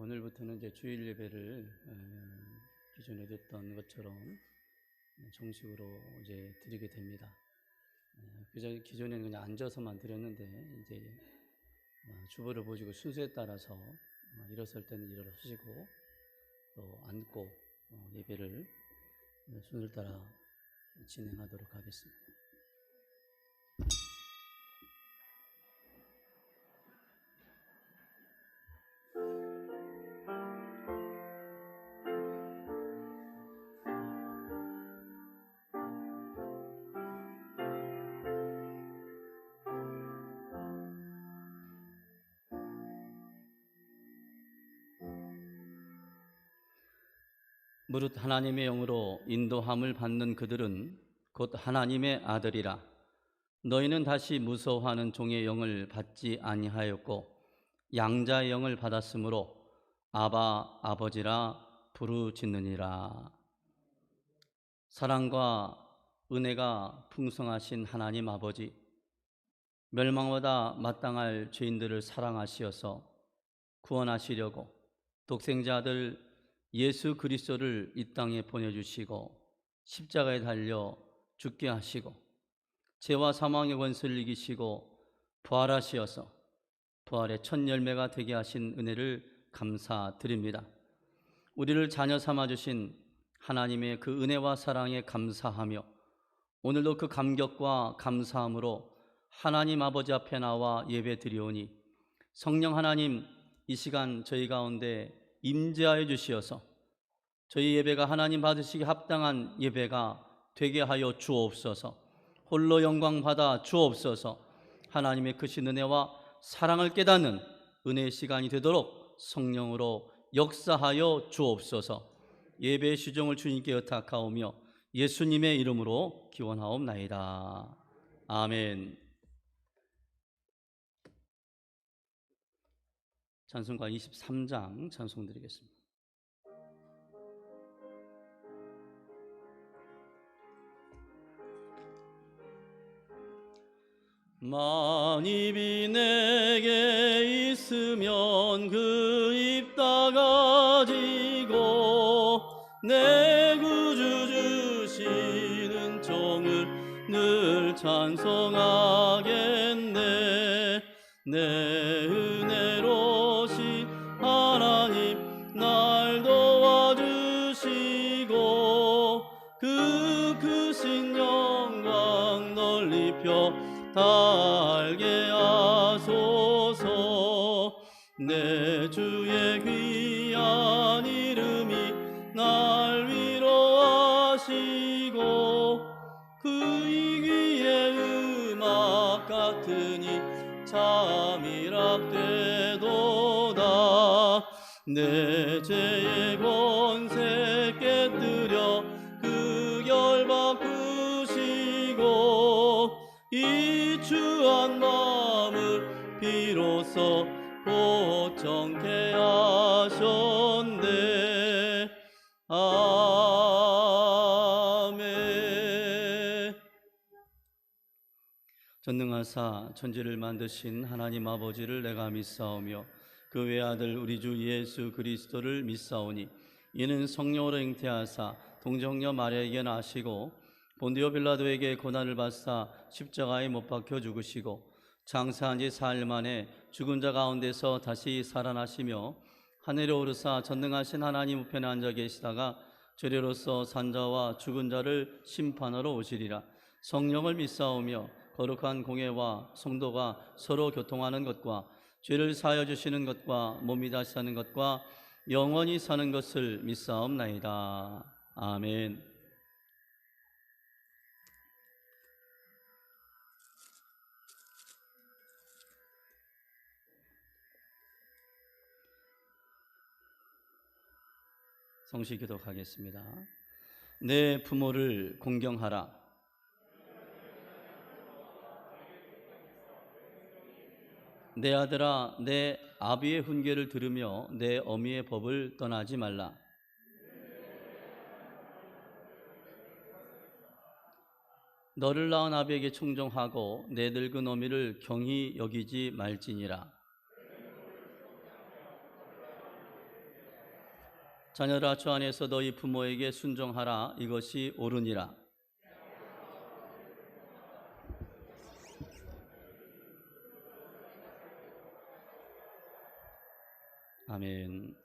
오늘부터는 이제 주일 예배를 기존에 듣던 것처럼 정식으로 이제 드리게 됩니다. 기존에는 그냥 앉아서만 드렸는데 이제 주보를 보시고 순서에 따라서 일어설 때는 일어서시고 또 앉고 예배를 순서를 따라 진행하도록 하겠습니다. 무릇 하나님의 영으로 인도함을 받는 그들은 곧 하나님의 아들이라. 너희는 다시 무서워하는 종의 영을 받지 아니하였고 양자의 영을 받았으므로 아바 아버지라 부르짖느니라. 사랑과 은혜가 풍성하신 하나님 아버지, 멸망보다 마땅할 죄인들을 사랑하시어서 구원하시려고 독생자 아들 예수 그리스도를 이 땅에 보내주시고 십자가에 달려 죽게 하시고 죄와 사망의 권세를 이기시고 부활하시어서 부활의 첫 열매가 되게 하신 은혜를 감사드립니다. 우리를 자녀 삼아주신 하나님의 그 은혜와 사랑에 감사하며 오늘도 그 감격과 감사함으로 하나님 아버지 앞에 나와 예배 드리오니 성령 하나님, 이 시간 저희 가운데 임재하여 주시어서 저희 예배가 하나님 받으시기 합당한 예배가 되게 하여 주옵소서. 홀로 영광 받아 주옵소서. 하나님의 크신 은혜와 사랑을 깨닫는 은혜의 시간이 되도록 성령으로 역사하여 주옵소서. 예배의 시종을 주님께 의탁하오며 예수님의 이름으로 기원하옵나이다. 아멘. 찬송가 23장 찬송 드리겠습니다. 만입이 내게 있으면 그 입 다가지고 내 구주 주시는 종을 늘 찬송하겠네. 내 은혜로신 하나님 날 도와주시고 그 크신 영광 널리 펴 달게 하소서. 내 주의 귀한 이름이 날 위로하시고 그 이기의 음악 같으니 참이락되도다. 내 죄의 권세 깨뜨려 그 결 바꾸시고 이 추한 마음을 비로소 고청케 하셨네. 아멘. 전능하사 천지를 만드신 하나님 아버지를 내가 믿사오며 그 외아들 우리 주 예수 그리스도를 믿사오니 이는 성령으로 잉태하사 동정녀 마리아에게 나시고 본디오 빌라도에게 고난을 받사 십자가에 못 박혀 죽으시고 장사한 지 사흘 만에 죽은 자 가운데서 다시 살아나시며 하늘에 오르사 전능하신 하나님 우편에 앉아 계시다가 죄례로서 산자와 죽은 자를 심판하러 오시리라. 성령을 믿사오며 거룩한 공예와 성도가 서로 교통하는 것과 죄를 사하여 주시는 것과 몸이 다시 사는 것과 영원히 사는 것을 믿사옵나이다. 아멘. 성시 기도하겠습니다. 내 부모를 공경하라. 내 아들아, 내 아비의 훈계를 들으며 내 어미의 법을 떠나지 말라. 너를 낳은 아비에게 충정하고 내 늙은 어미를 경히 여기지 말지니라. 자녀라 주 안에서 너희 부모에게 순종하라. 이것이 옳으니라. 아멘.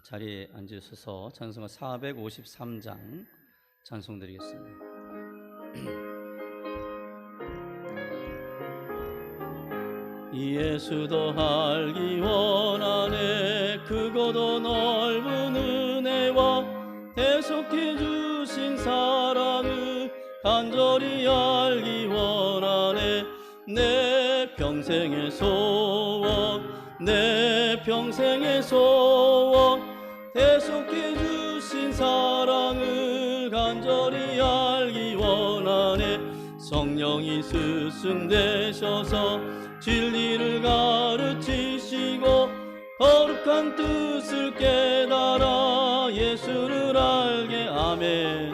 자리에 앉으셔서 찬송가 453장 찬송 드리겠습니다. 예수도 알기 원하네. 크고도 넓은 은혜와 대속해 주신 사랑을 간절히 알기 원하네. 내 평생의 소원, 내 평생의 소원, 대속해 주신 사랑을 간절히 알기 원하네. 성령이 스승되셔서 진리를 가르치시고 거룩한 뜻을 깨달아 예수를 알게. 아멘.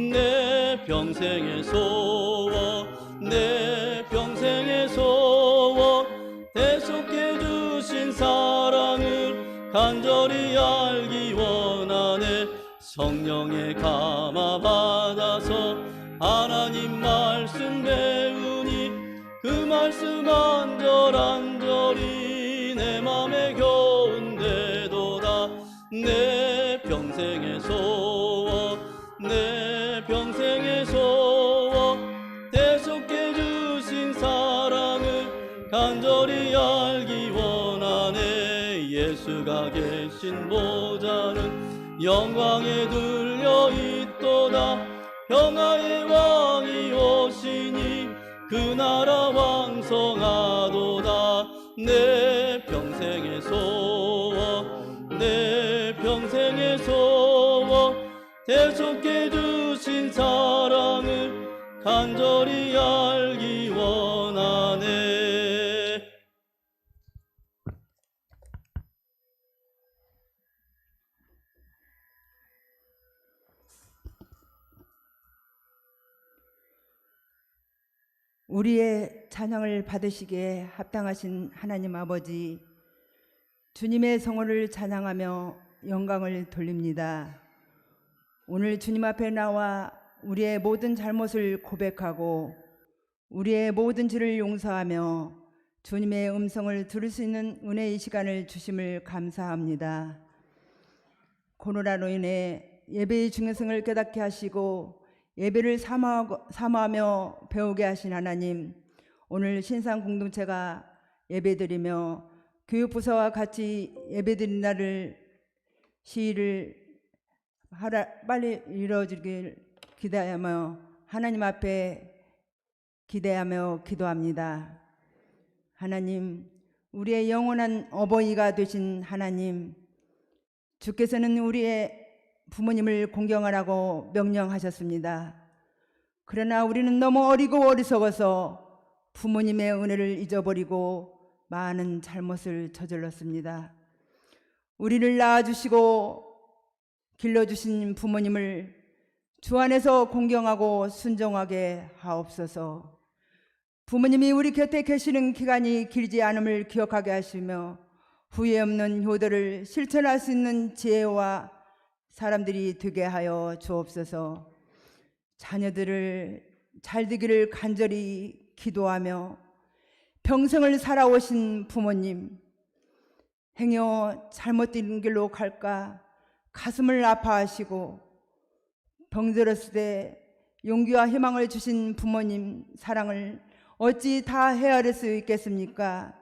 내 평생의 소원, 내 평생의 소원, 대속해 주신 사랑을 간절히 알기 원하네. 성령의 감화 받아서 하나님 말씀 배우니 그 말씀 안절안절이 내 맘에 겨운데도다. 내 평생의 소원, 내 평생의 소원, 대속해 주신 사랑을 간절히 알기 원하네. 예수가 계신 보좌는 영광에 들려 있도다. 평화의 왕이 오시니 그 나라 왕성하도다. 내 평생의 소원, 내 평생의 소원, 대속해 주신 사랑을 간절히 알기 원하네. 우리의 찬양을 받으시기에 합당하신 하나님 아버지, 주님의 성호를 찬양하며 영광을 돌립니다. 오늘 주님 앞에 나와 우리의 모든 잘못을 고백하고 우리의 모든 죄를 용서하며 주님의 음성을 들을 수 있는 은혜의 시간을 주심을 감사합니다. 코로나로 인해 예배의 중요성을 깨닫게 하시고 예배를 사모하며 배우게 하신 하나님, 오늘 신상 공동체가 예배드리며 교육부서와 같이 예배드린 날을 시일을 빨리 이루어지길 기대하며 하나님 앞에 기대하며 기도합니다. 하나님, 우리의 영원한 어버이가 되신 하나님, 주께서는 우리의 부모님을 공경하라고 명령하셨습니다. 그러나 우리는 너무 어리고 어리석어서 부모님의 은혜를 잊어버리고 많은 잘못을 저질렀습니다. 우리를 낳아주시고 길러주신 부모님을 주 안에서 공경하고 순종하게 하옵소서. 부모님이 우리 곁에 계시는 기간이 길지 않음을 기억하게 하시며 후회 없는 효도를 실천할 수 있는 지혜와 사람들이 되게 하여 주옵소서. 자녀들을 잘 되기를 간절히 기도하며 평생을 살아오신 부모님, 행여 잘못된 길로 갈까 가슴을 아파하시고 병들었을 때 용기와 희망을 주신 부모님 사랑을 어찌 다 헤아릴 수 있겠습니까?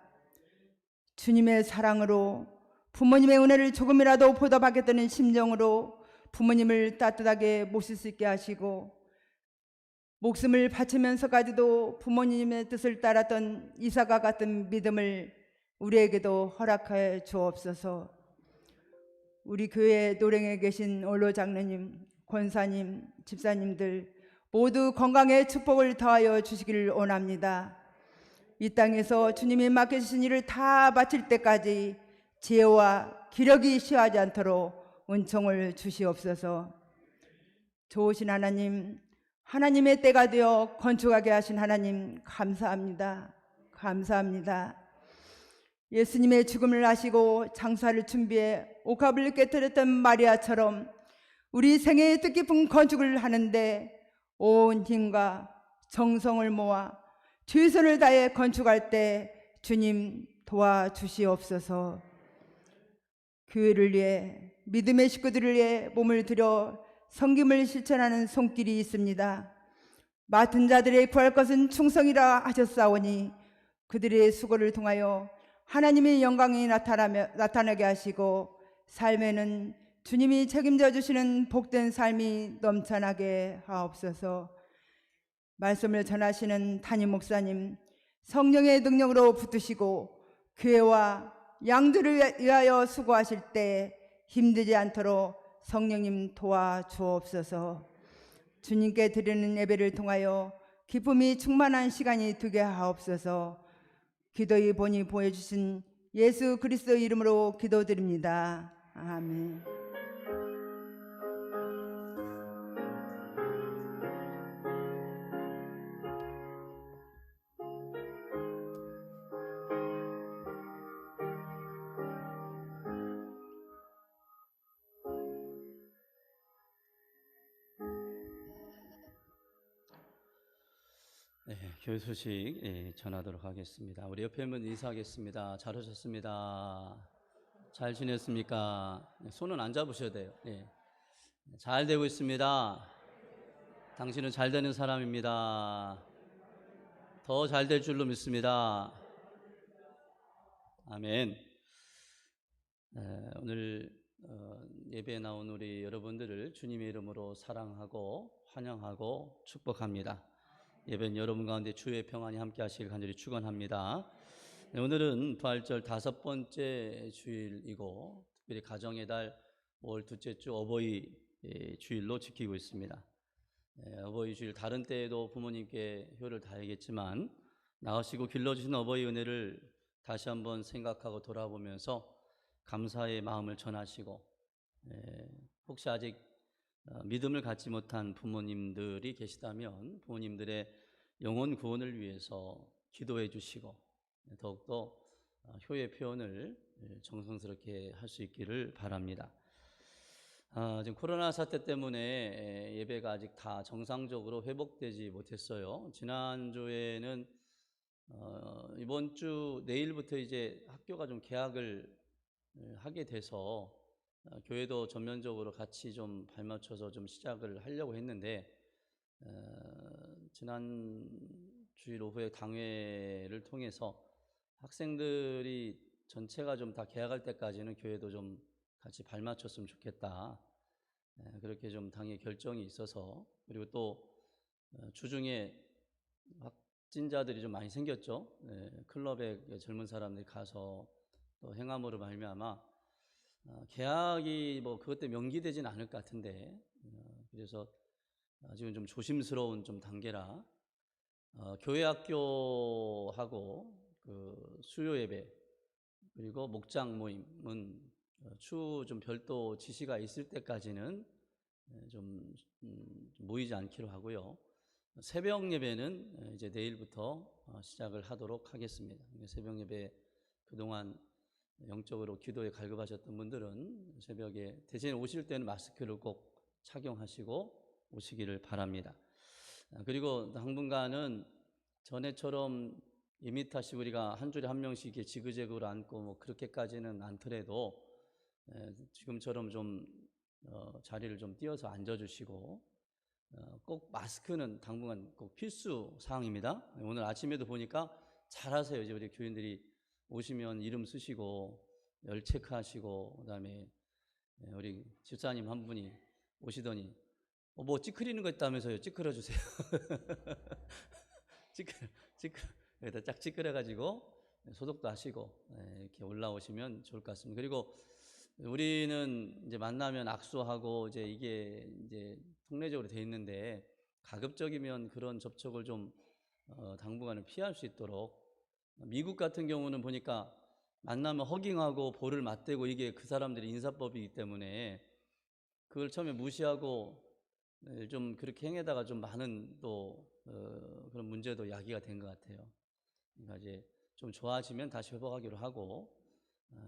주님의 사랑으로 부모님의 은혜를 조금이라도 보답하겠다는 심정으로 부모님을 따뜻하게 모실 수 있게 하시고 목숨을 바치면서까지도 부모님의 뜻을 따랐던 이삭과 같은 믿음을 우리에게도 허락해 주옵소서. 우리 교회 노랭에 계신 원로 장로님, 권사님, 집사님들 모두 건강의 축복을 더하여 주시기를 원합니다. 이 땅에서 주님이 맡겨주신 일을 다 마칠 때까지 지혜와 기력이 시하지 않도록 은총을 주시옵소서. 좋으신 하나님, 하나님의 때가 되어 건축하게 하신 하나님 감사합니다. 감사합니다. 예수님의 죽음을 아시고 장사를 준비해 옥합을 깨뜨렸던 마리아처럼 우리 생애의 뜻깊은 건축을 하는데 온 힘과 정성을 모아 최선을 다해 건축할 때 주님 도와주시옵소서. 교회를 위해 믿음의 식구들을 위해 몸을 들여 섬김을 실천하는 손길이 있습니다. 맡은 자들의 구할 것은 충성이라 하셨사오니 그들의 수고를 통하여 하나님의 영광이 나타나게 하시고 삶에는 주님이 책임져 주시는 복된 삶이 넘쳐나게 하옵소서. 말씀을 전하시는 담임 목사님 성령의 능력으로 붙드시고 교회와 양들을 위하여 수고하실 때 힘들지 않도록 성령님 도와주옵소서. 주님께 드리는 예배를 통하여 기쁨이 충만한 시간이 되게 하옵소서. 기도의 본이 보여주신 예수 그리스도 이름으로 기도드립니다. 아멘. 네, 교회 소식 전하도록 하겠습니다. 우리 옆에 분 인사하겠습니다. 잘 오셨습니다. 잘 지냈습니까? 손은 안 잡으셔야 돼요. 잘 되고 있습니다. 당신은 잘 되는 사람입니다. 더 잘 될 줄로 믿습니다. 아멘. 오늘 예배에 나온 우리 여러분들을 주님의 이름으로 사랑하고 환영하고 축복합니다. 예배는 여러분 가운데 주의 평안이 함께 하시길 간절히 축원합니다. 오늘은 부활절 5번째 주일이고 특별히 가정의 달 5월 둘째 주 어버이 주일로 지키고 있습니다. 어버이 주일 다른 때에도 부모님께 효를 다하겠지만 낳으시고 길러주신 어버이 은혜를 다시 한번 생각하고 돌아보면서 감사의 마음을 전하시고 혹시 아직 믿음을 갖지 못한 부모님들이 계시다면 부모님들의 영혼 구원을 위해서 기도해 주시고 더욱더 효의 표현을 정성스럽게 할 수 있기를 바랍니다. 지금 코로나 사태 때문에 예배가 아직 다 정상적으로 회복되지 못했어요. 지난주에는 이번 주 내일부터 이제 학교가 좀 개학을 하게 돼서 교회도 전면적으로 같이 좀 발맞춰서 좀 시작을 하려고 했는데 지난 주일 오후에 당회를 통해서 학생들이 전체가 좀 다 개학할 때까지는 교회도 좀 같이 발맞췄으면 좋겠다. 그렇게 좀 당의 결정이 있어서 그리고 또 주중에 확진자들이 좀 많이 생겼죠. 클럽에 젊은 사람들이 가서 또 행함으로 말미암아 계약이 뭐 그것 때문에 명기되지는 않을 것 같은데 그래서 아직은 좀 조심스러운 좀 단계라 교회 학교하고 그 수요 예배 그리고 목장 모임은 추후 좀 별도 지시가 있을 때까지는 좀 모이지 않기로 하고요. 새벽 예배는 이제 내일부터 시작을 하도록 하겠습니다. 새벽 예배 그동안 영적으로 기도에 갈급하셨던 분들은 새벽에 대신 오실 때는 마스크를 꼭 착용하시고 오시기를 바랍니다. 그리고 당분간은 전에처럼 2m씩 우리가 한 줄에 한 명씩 이렇게 지그재그로 앉고 뭐 그렇게까지는 않더라도 지금처럼 좀 자리를 좀 띄어서 앉아주시고 꼭 마스크는 당분간 꼭 필수 사항입니다. 오늘 아침에도 보니까 잘하세요. 이제 우리 교인들이 오시면 이름 쓰시고 열 체크하시고 그다음에 우리 집사님 한 분이 오시더니 뭐 찌그리는 거 있다면서요. 찌그러 주세요. 여기다 쫙 찌그려가지고 소독도 하시고 이렇게 올라오시면 좋을 것 같습니다. 그리고 우리는 이제 만나면 악수하고 이제 이게 이제 통례적으로 돼 있는데 가급적이면 그런 접촉을 좀 당분간은 피할 수 있도록 미국 같은 경우는 보니까 만나면 허깅하고 볼을 맞대고 이게 그 사람들의 인사법이기 때문에 그걸 처음에 무시하고 좀 그렇게 행해다가 좀 많은 또 그런 문제도 야기가 된 것 같아요. 그러니까 이제 좀 좋아지면 다시 회복하기로 하고,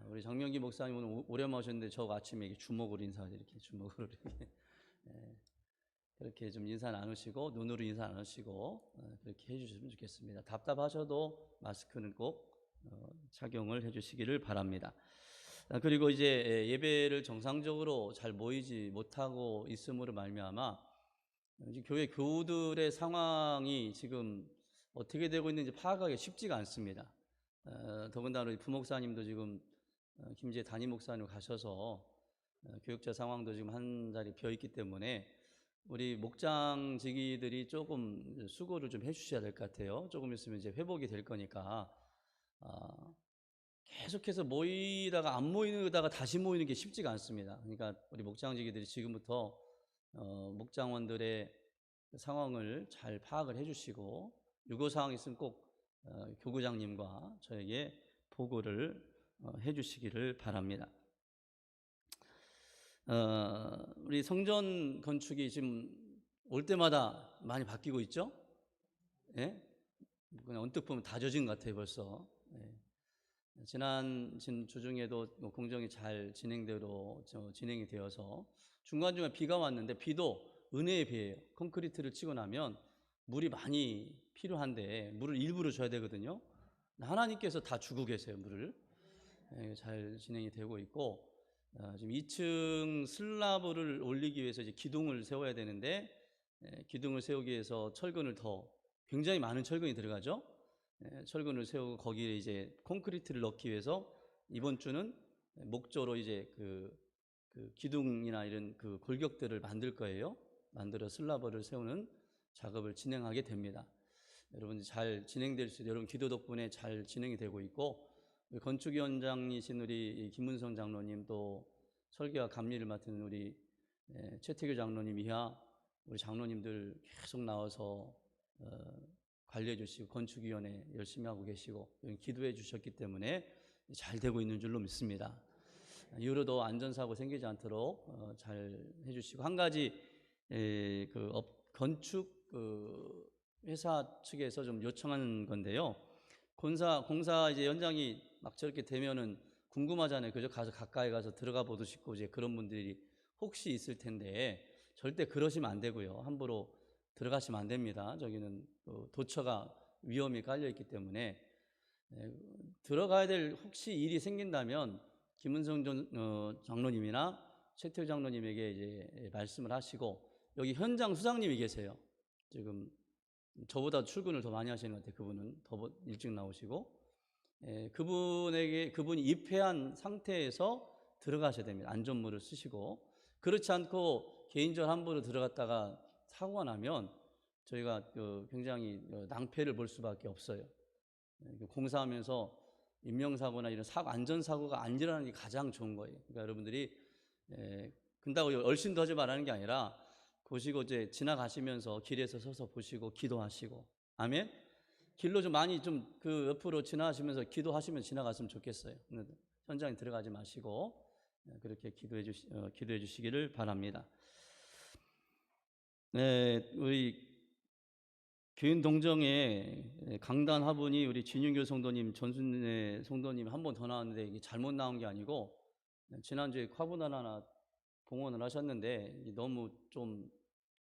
우리 장명기 목사님 오늘 오래 모셨는데 저 아침에 이렇게 주먹으로 이렇게 주먹으로 이렇게 예, 그렇게 좀 인사 나누시고 눈으로 인사 나누시고 그렇게 해주시면 좋겠습니다. 답답하셔도 마스크는 꼭 착용을 해주시기를 바랍니다. 그리고 이제 예배를 정상적으로 잘 모이지 못하고 있음으로 말미암아 교회 교우들의 상황이 지금 어떻게 되고 있는지 파악하기 쉽지가 않습니다. 더군다나 우리 부목사님도 지금 김재 담임 목사님 가셔서 교육자 상황도 지금 한 자리 비어 있기 때문에 우리 목장지기들이 조금 수고를 좀 해주셔야 될 것 같아요. 조금 있으면 이제 회복이 될 거니까 계속해서 모이다가 안 모이다가 다시 모이는 게 쉽지가 않습니다. 그러니까 우리 목장지기들이 지금부터 목장원들의 상황을 잘 파악을 해주시고 유고사항 있으면 꼭 교구장님과 저에게 보고를 해주시기를 바랍니다. 우리 성전 건축이 지금 올 때마다 많이 바뀌고 있죠? 예? 그냥 언뜻 보면 다 젖은 것 같아요, 벌써. 예. 지난 주중에도 공정이 잘 진행이 되어서 중간중간 비가 왔는데 비도 은혜에 비해요. 콘크리트를 치고 나면 물이 많이 필요한데 물을 일부러 줘야 되거든요. 하나님께서 다 주고 계세요, 물을. 잘 진행이 되고 있고 지금 2층 슬라브를 올리기 위해서 이제 기둥을 세워야 되는데 기둥을 세우기 위해서 철근을 굉장히 많은 철근이 들어가죠. 철근을 세우고 거기에 이제 콘크리트를 넣기 위해서 이번 주는 목조로 이제 그 기둥이나 이런 그 골격들을 만들 거예요. 만들어 슬라브를 세우는 작업을 진행하게 됩니다. 여러분 잘 진행될 수, 여러분 기도 덕분에 잘 진행이 되고 있고 건축위원장이신 우리 김문성 장로님 또 설계와 감리를 맡은 우리 최태규 장로님 이하 우리 장로님들 계속 나와서 관리해 주시고 건축위원회 열심히 하고 계시고 기도해 주셨기 때문에 잘 되고 있는 줄로 믿습니다. 이후로도 안전사고 생기지 않도록 잘 해주시고 한 가지 건축 회사 측에서 좀 요청하는 건데요. 공사 이제 연장이 막 저렇게 되면은 궁금하잖아요. 그죠? 가까이 가서 들어가 보고 싶고 이제 그런 분들이 혹시 있을 텐데 절대 그러시면 안 되고요. 함부로 들어가시면 안 됩니다. 저기는 도처가 위험이 깔려 있기 때문에 들어가야 될 혹시 일이 생긴다면 김은성 장로님이나 최태우 장로님에게 이제 말씀을 하시고 여기 현장 수장님이 계세요. 지금 저보다 출근을 더 많이 하시는 것 같아요. 그분은 더 일찍 나오시고 그분이 입회한 상태에서 들어가셔야 됩니다. 안전모를 쓰시고 그렇지 않고 개인적으로 함부로 들어갔다가 사고가 나면 저희가 굉장히 낭패를 볼 수밖에 없어요. 공사하면서 인명사고나 이런 안전사고가 안 일어나는 게 가장 좋은 거예요. 그러니까 여러분들이 근다고 얼씬도 하지 말라는 게 아니라 보시고 이제 지나가시면서 길에서 서서 보시고 기도하시고 아멘. 길로 좀 많이 좀 그 옆으로 지나가시면서 기도하시면 지나갔으면 좋겠어요. 현장에 들어가지 마시고 그렇게 기도해 주시기를 바랍니다. 네, 우리 교인 동정에 강단 화분이 우리 진윤교 성도님, 전순례 성도님 한 번 더 나왔는데 이게 잘못 나온 게 아니고 지난주에 화분 하나 봉헌을 하셨는데 너무 좀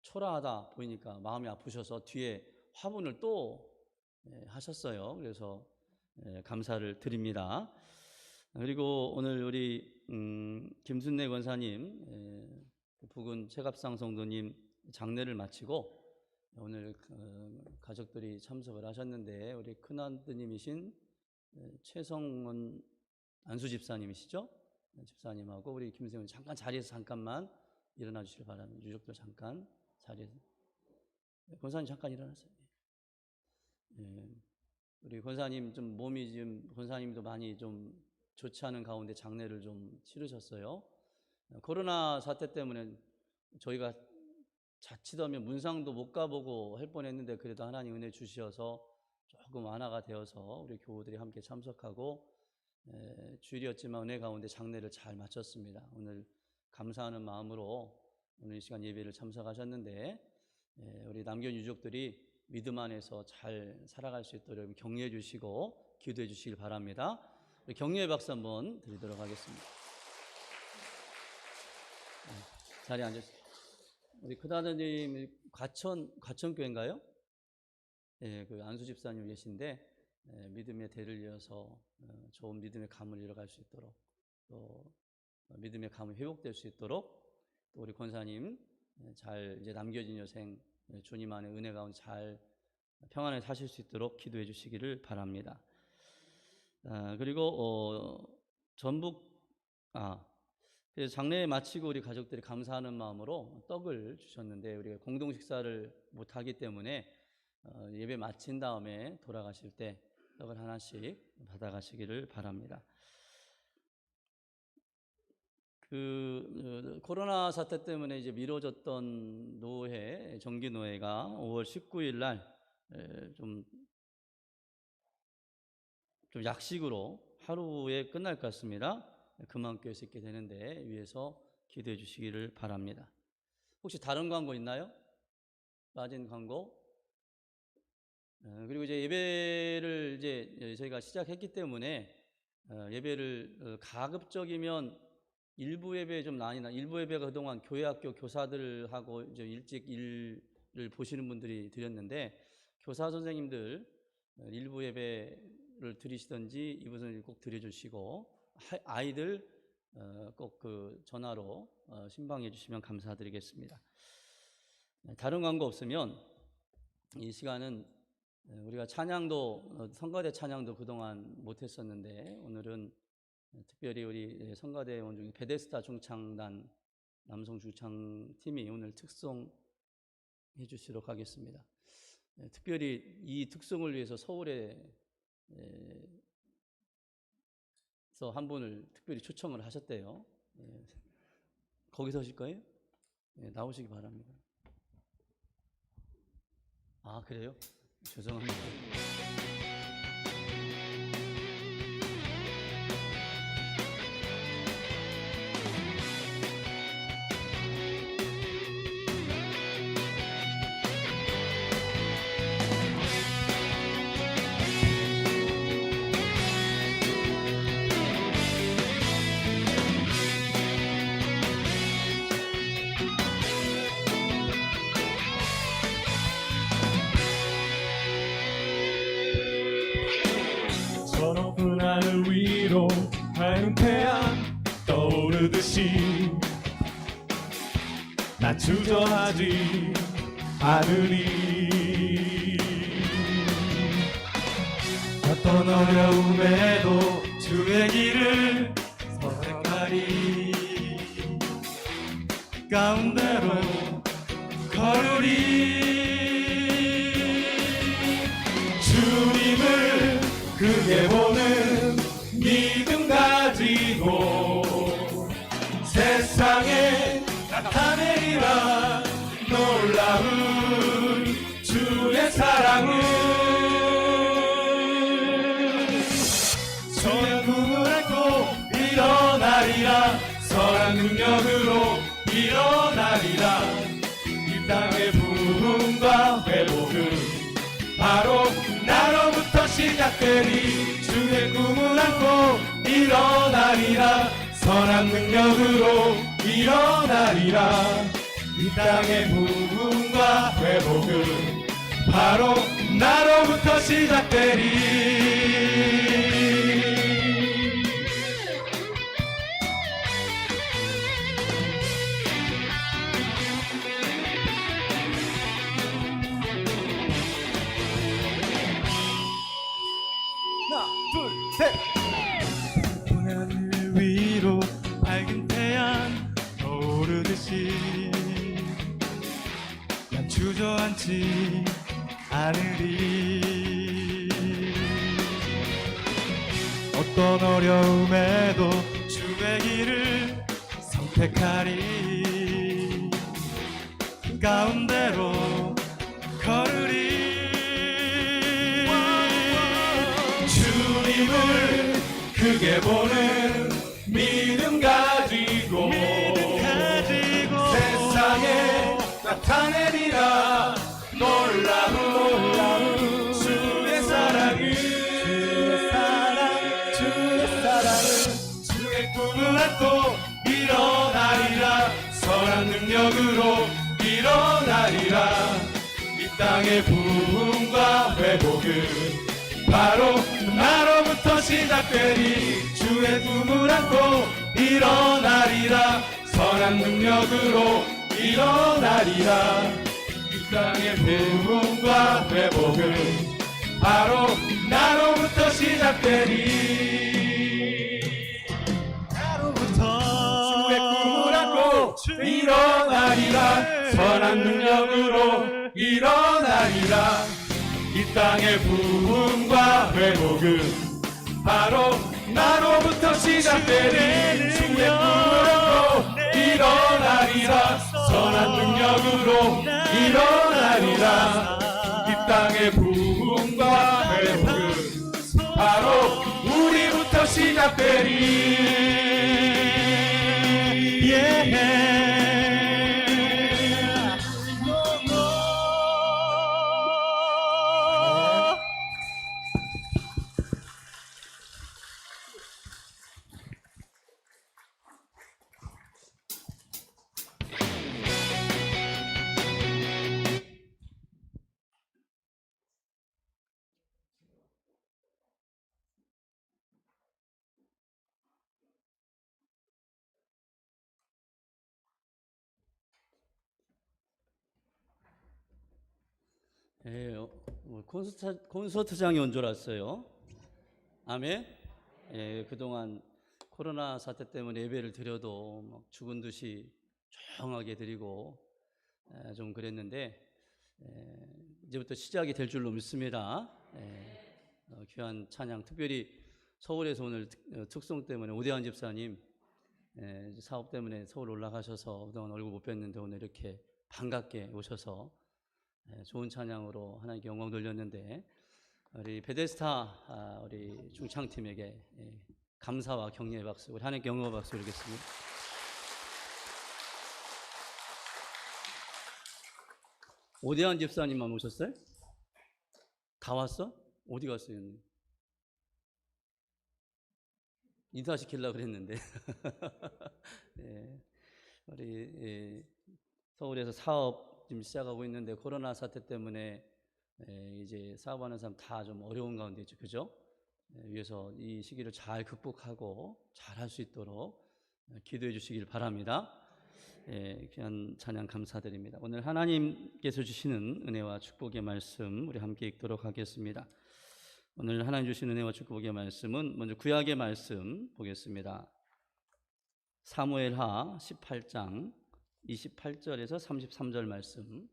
초라하다 보이니까 마음이 아프셔서 뒤에 화분을 또 하셨어요. 그래서 감사를 드립니다. 그리고 오늘 우리 김순례 권사님 부근 최갑상 성도님 장례를 마치고 오늘 가족들이 참석을 하셨는데 우리 큰아드님이신 최성원 안수 집사님이시죠? 집사님하고 우리 김세훈 자리에서 잠깐만 일어나 주시길 바랍니다. 유족들 잠깐 자리에서. 권사님 잠깐 일어나세요. 우리 권사님 좀 몸이 지금 권사님도 많이 좀 좋지 않은 가운데 장례를 좀 치르셨어요. 코로나 사태 때문에 저희가 자칫하면 문상도 못 가보고 할 뻔했는데 그래도 하나님 은혜 주셔서 조금 완화가 되어서 우리 교우들이 함께 참석하고 주일이었지만 은혜 가운데 장례를 잘 마쳤습니다. 오늘 감사하는 마음으로 오늘 이 시간 예배를 참석하셨는데 우리 남견 유족들이 믿음 안에서 잘 살아갈 수 있도록 격려해 주시고 기도해 주시길 바랍니다. 우리 격려의 박수 한번 드리도록 하겠습니다. 자리에 앉으세요. 우리 큰아드님 과천교회인가요? 예, 그 안수 집사님 계신데 믿음의 대를 이어서 좋은 믿음의 감을 이뤄갈 수 있도록, 또 믿음의 감이 회복될 수 있도록, 또 우리 권사님 잘 이제 남겨진 여생 주님 안에 은혜 가운데 잘 평안하게 사실 수 있도록 기도해 주시기를 바랍니다. 그리고 그래서 장례 마치고 우리 가족들이 감사하는 마음으로 떡을 주셨는데, 우리가 공동 식사를 못 하기 때문에 예배 마친 다음에 돌아가실 때 떡을 하나씩 받아가시기를 바랍니다. 코로나 사태 때문에 이제 미뤄졌던 노회, 정기 노회가 5월 19일 날 좀 약식으로 하루에 끝날 것 같습니다. 그만 교회에 있게 되는데 위해서 기도해 주시기를 바랍니다. 혹시 다른 광고 있나요? 빠진 광고? 그리고 이제 예배를 이제 저희가 시작했기 때문에 예배를 가급적이면 일부 예배 좀 일부 예배가 그동안 교회 학교 교사들하고 이제 일찍 일을 보시는 분들이 드렸는데, 교사 선생님들 일부 예배를 드리시든지 이분을 꼭 드려주시고, 아이들 꼭 그 전화로 신방해 주시면 감사드리겠습니다. 다른 광고 없으면 이 시간은 우리가 찬양도, 성가대 찬양도 그동안 못했었는데, 오늘은 특별히 우리 성가대원 중에 베데스다 중창단 남성 중창팀이 오늘 특송해 주시도록 하겠습니다. 특별히 이 특송을 위해서 서울에서 한 분을 특별히 초청을 하셨대요. 거기서 하실 거예요? 나오시기 바랍니다. 아, 그래요? 죄송합니다. 하늘 위로 밝은 태양 떠오르듯이 나 주저하지 않으리. 어떤 어려움에도 주의 길을 선택하리. 가운데로 걸으리. 주님을 크게 보는 믿음 가지고 세상에 나타내리라. 놀라운 주의 사랑을 주의 꿈을 안고 일어나리라. 선한 능력으로 일어나리라. 이 땅의 부흥과 회복은 바로 나로부터 시작되리. 주의 꿈을 안고 일어나리라. 선한 능력으로 일어나리라. 이 땅의 부흥과 회복은 바로 나로부터 시작되리. 하나, 둘, 셋. 하늘 위로 밝은 태양 떠오르듯이 난 주저앉지 않으리. 어떤 어려움에도 주의 길을 선택하리. 가운데로 걸으리. 주님을 크게 보는 믿음 가지고 세상에 나타내리라. 놀라운 주의 사랑을 주의 꿈을 안고 일어나리라. 선한 능력으로 일어나리라. 이 땅의 부흥과 회복은 바로 나로부터 시작되리. 주의 꿈을 안고 일어나리라. 선한 능력으로 일어나리라. 이 땅의 부흥과 회복은 바로 나로부터 시작되리. 주의 꿈을 안고 일어나리라. 선한 능력으로 일어나리라. 이 땅의 부흥과 회복은 바로 나로부터 시작되리. 주의 꿈을 안고 일어나리라. 선한 능력으로 일어나리라. 이 땅의 부흥과 회복은 바로 우리부터 시작되리. 예, 콘서트장에 온 줄 알았어요. 아멘. 예, 그동안 코로나 사태 때문에 예배를 드려도 막 죽은 듯이 조용하게 드리고 좀 그랬는데 이제부터 시작이 될 줄로 믿습니다. 귀한 찬양, 특별히 서울에서 오늘 특송 때문에 오대환 집사님 사업 때문에 서울 올라가셔서 그동안 얼굴 못 뵀는데 오늘 이렇게 반갑게 오셔서 좋은 찬양으로 하나님께 영광 돌렸는데, 우리 베데스타 우리 중창팀에게 감사와 격려의 박수, 우리 하나님께 영광의 박수 드리겠습니다. 오대환 집사님만 오셨어요? 다 왔어? 어디 갔어요? 인사시키려고 그랬는데 우리 서울에서 사업 지금 시작하고 있는데 코로나 사태 때문에 이제 사업하는 사람 다 좀 어려운 가운데 있죠, 그죠? 위해서 이 시기를 잘 극복하고 잘 할 수 있도록 기도해 주시길 바랍니다. 귀한 찬양 감사드립니다. 오늘 하나님께서 주시는 은혜와 축복의 말씀 우리 함께 읽도록 하겠습니다. 오늘 하나님 주시는 은혜와 축복의 말씀은 먼저 구약의 말씀 보겠습니다. 사무엘하 18장 28절에서 33절 말씀.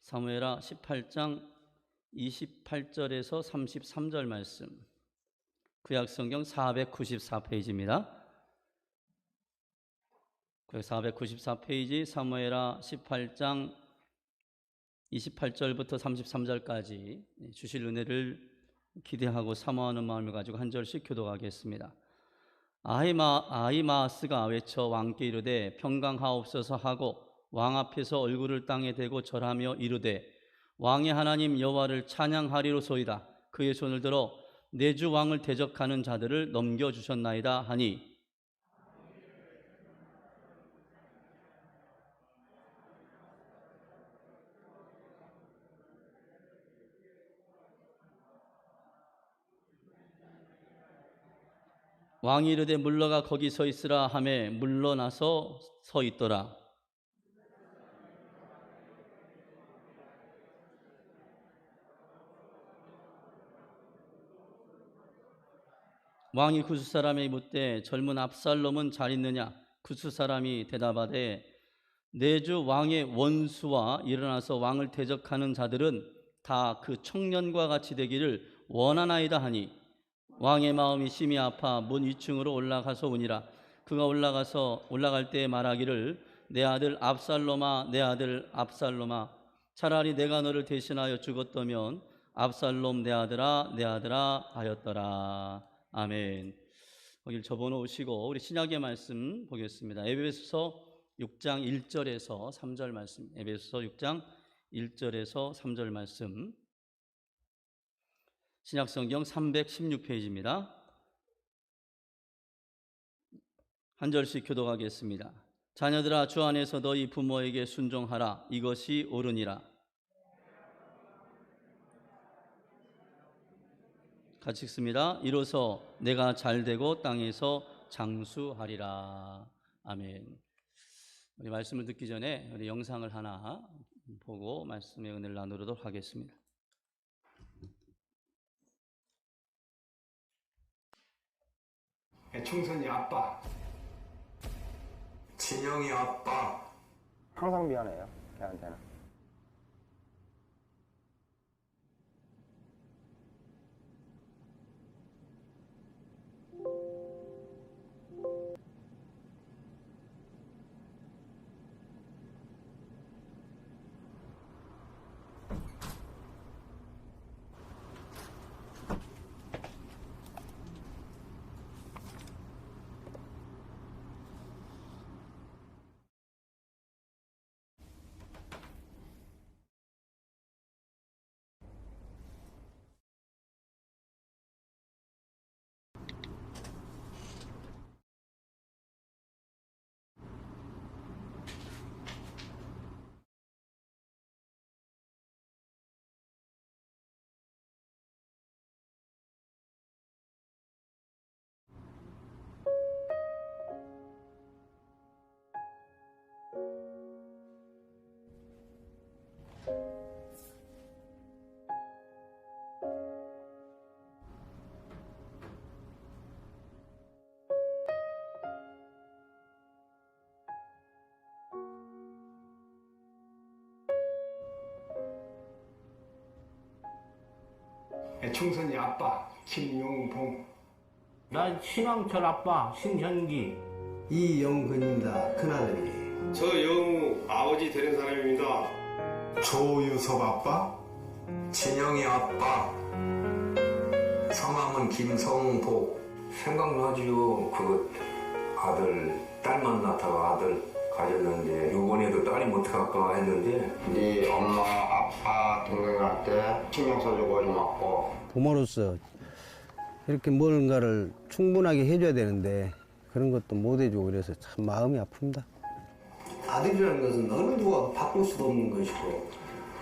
사무엘하 18장 28절에서 33절 말씀. 구약성경 494페이지입니다. 구약 494페이지 사무엘하 18장 28절부터 33절까지 주실 은혜를 기대하고 사모하는 마음을 가지고 한 절씩 교독하겠습니다. 아히마아스가 외쳐 왕께 이르되 평강하옵소서 하고 왕 앞에서 얼굴을 땅에 대고 절하며 이르되 왕의 하나님 여호와를 찬양하리로소이다. 그의 손을 들어 내 주 왕을 대적하는 자들을 넘겨주셨나이다 하니, 왕이 이르되 물러가 거기 서 있으라 하매 물러나서 서 있더라. 왕이 구스 사람에게 묻되 젊은 압살롬은 잘 있느냐? 구스 사람이 대답하되 내 주 왕의 원수와 일어나서 왕을 대적하는 자들은 다 그 청년과 같이 되기를 원하나이다 하니, 왕의 마음이 심히 아파 문 위층으로 올라가서 오니라. 그가 올라갈 때 말하기를 내 아들 압살롬아, 내 아들 압살롬아, 차라리 내가 너를 대신하여 죽었다면 압살롬 내 아들아 하였더라. 아멘. 거길 접어놓으시고 우리 신약의 말씀 보겠습니다. 에베소서 6장 1절에서 3절 말씀. 에베소서 6장 1절에서 3절 말씀. 신약성경 316페이지입니다. 한 절씩 교독하겠습니다. 자녀들아, 주 안에서 너희 부모에게 순종하라. 이것이 옳으니라. 같이 읽습니다. 이로써 내가 잘되고 땅에서 장수하리라. 아멘. 우리 말씀을 듣기 전에 우리 영상을 하나 보고 말씀의 은혜를 나누도록 하겠습니다. 총선이 아빠, 진영이 아빠. 항상 미안해요, 걔한테는. 총선이 아빠, 김용봉, 난 신왕철 아빠 신현기. 이영근입니다. 큰아들이. 저 영우 아버지 되는 사람입니다. 조유섭 아빠. 진영이 아빠. 성함은 김성복. 생각나지요. 그 아들, 딸만 낳다가 아들 가졌는데 요번에도 딸이 못 갈까 했는데 네 엄마, 아빠, 동생한테 신경 써주고 좀 왔고. 부모로서 이렇게 뭔가를 충분하게 해줘야 되는데 그런 것도 못 해주고 그래서 참 마음이 아픕니다. 아들이라는 것은 어느 누가 바꿀 수도 없는 것이고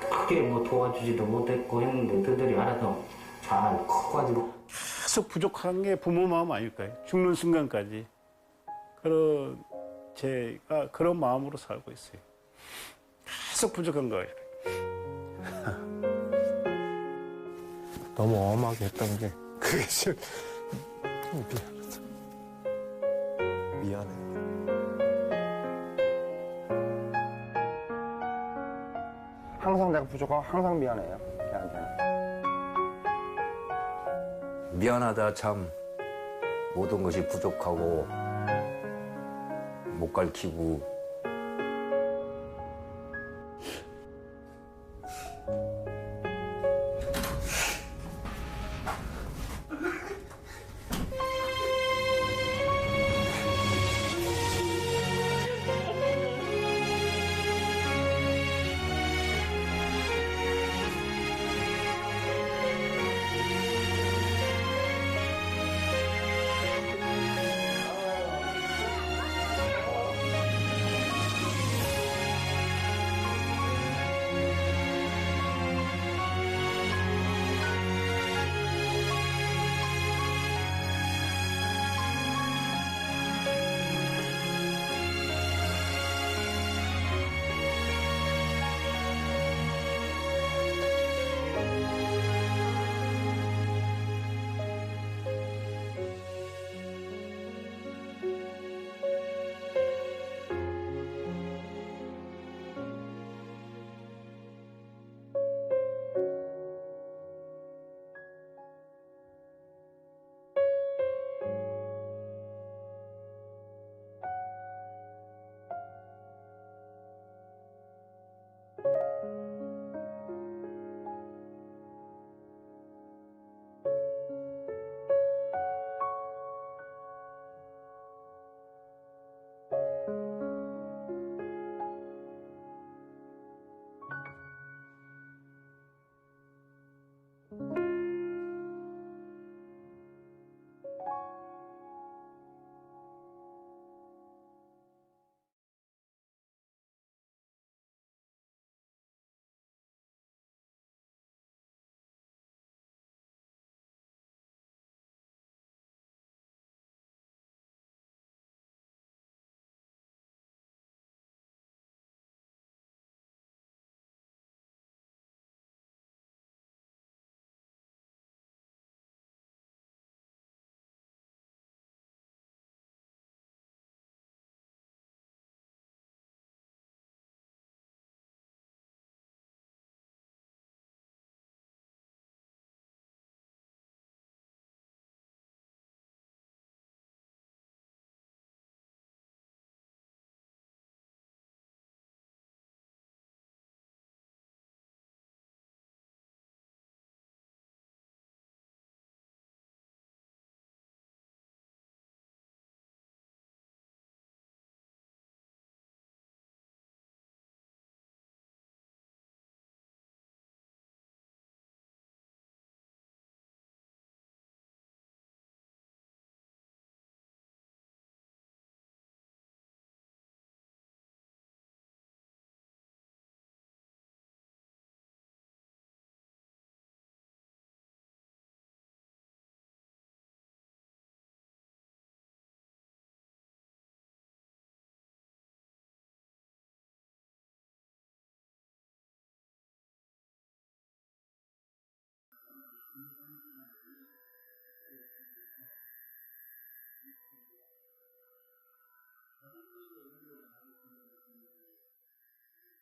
크게 뭐 도와주지도 못했고 했는데 그들이 알아서 잘 커가지고. 계속 부족한 게 부모 마음 아닐까요? 죽는 순간까지. 그런 제가 그런 마음으로 살고 있어요. 계속 부족한 거예요. 너무 엄하게 했던 게 그게 좀 미안해. 항상 내가 부족하고 항상 미안해요, 걔한테는. 미안하다 참. 모든 것이 부족하고 못 가르치고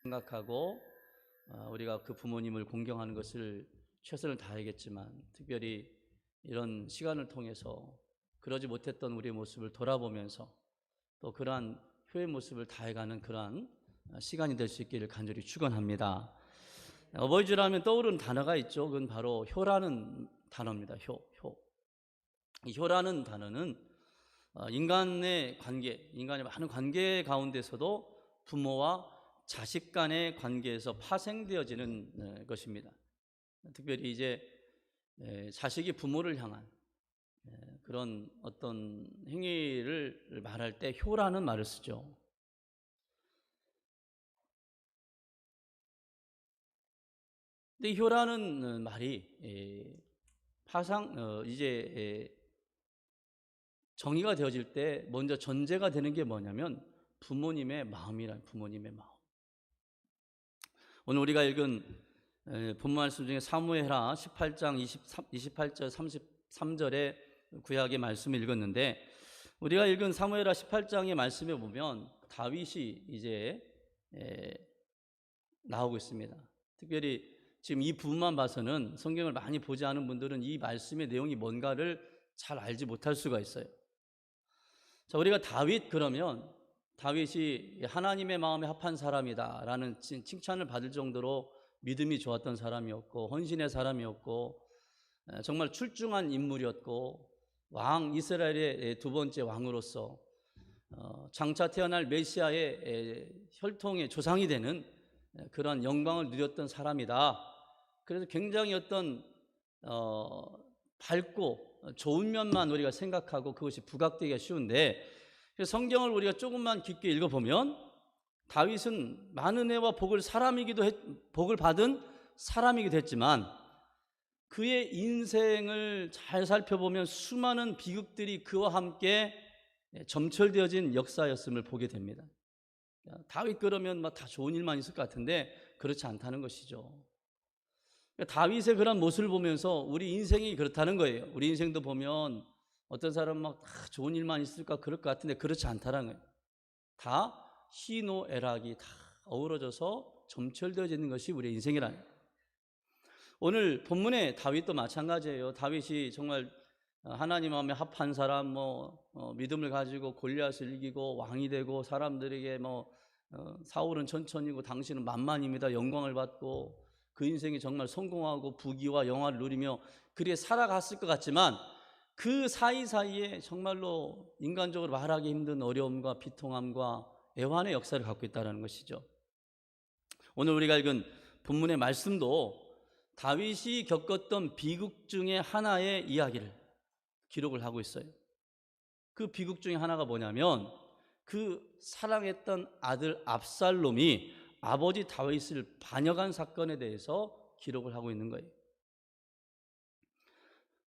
생각하고 우리가 그 부모님을 공경하는 것을 최선을 다하겠지만, 특별히 이런 시간을 통해서 그러지 못했던 우리의 모습을 돌아보면서 또 그러한 효의 모습을 다해가는 그러한 시간이 될 수 있기를 간절히 축원합니다. 어버이주라면 떠오르는 단어가 있죠. 그건 바로 효라는 단어입니다. 효. 이 효라는 단어는 인간의 관계, 인간의 많은 관계 가운데서도 부모와 자식 간의 관계에서 파생되어지는 것입니다. 특별히 이제 자식이 부모를 향한 그런 어떤 행위를 말할 때 효라는 말을 쓰죠. 근데 이 효라는 말이 정의가 되어질 때 먼저 전제가 되는 게 뭐냐면 부모님의 마음이란, 부모님의 마음. 오늘 우리가 읽은 본문 말씀 중에 사무엘하 18장 28절 33절의 구약의 말씀을 읽었는데, 우리가 읽은 사무엘하 18장의 말씀에 보면 다윗이 이제 나오고 있습니다. 특별히 지금 이 부분만 봐서는, 성경을 많이 보지 않은 분들은 이 말씀의 내용이 뭔가를 잘 알지 못할 수가 있어요. 자, 우리가 그러면 다윗이 하나님의 마음에 합한 사람이다라는 칭찬을 받을 정도로 믿음이 좋았던 사람이었고, 헌신의 사람이었고, 정말 출중한 인물이었고, 이스라엘의 두 번째 왕으로서 장차 태어날 메시아의 혈통의 조상이 되는 그런 영광을 누렸던 사람이다. 그래서 굉장히 어떤 밝고 좋은 면만 우리가 생각하고 그것이 부각되기가 쉬운데, 성경을 우리가 조금만 깊게 읽어보면 다윗은 많은 은혜와 복을 받은 사람이기도 했지만, 그의 인생을 잘 살펴보면 수많은 비극들이 그와 함께 점철되어진 역사였음을 보게 됩니다. 다윗 그러면 다 좋은 일만 있을 것 같은데 그렇지 않다는 것이죠. 다윗의 그런 모습을 보면서 우리 인생이 그렇다는 거예요. 우리 인생도 보면 어떤 사람은 다 좋은 일만 있을까 그럴 것 같은데 그렇지 않다는 거예요. 다 희노애락이 다 어우러져서 점철되어지는 것이 우리의 인생이라는 거예요. 오늘 본문의 다윗도 마찬가지예요. 다윗이 정말 하나님 마음에 합한 사람, 믿음을 가지고 골리앗을 이기고 왕이 되고, 사람들에게 사울은 천천히고 당신은 만만입니다 영광을 받고, 그 인생이 정말 성공하고 부귀와 영화를 누리며 그렇게 살아갔을 것 같지만, 그 사이사이에 정말로 인간적으로 말하기 힘든 어려움과 비통함과 애환의 역사를 갖고 있다는 것이죠. 오늘 우리가 읽은 본문의 말씀도 다윗이 겪었던 비극 중에 하나의 이야기를 기록을 하고 있어요. 그 비극 중에 하나가 뭐냐면, 그 사랑했던 아들 압살롬이 아버지 다윗을 반역한 사건에 대해서 기록을 하고 있는 거예요.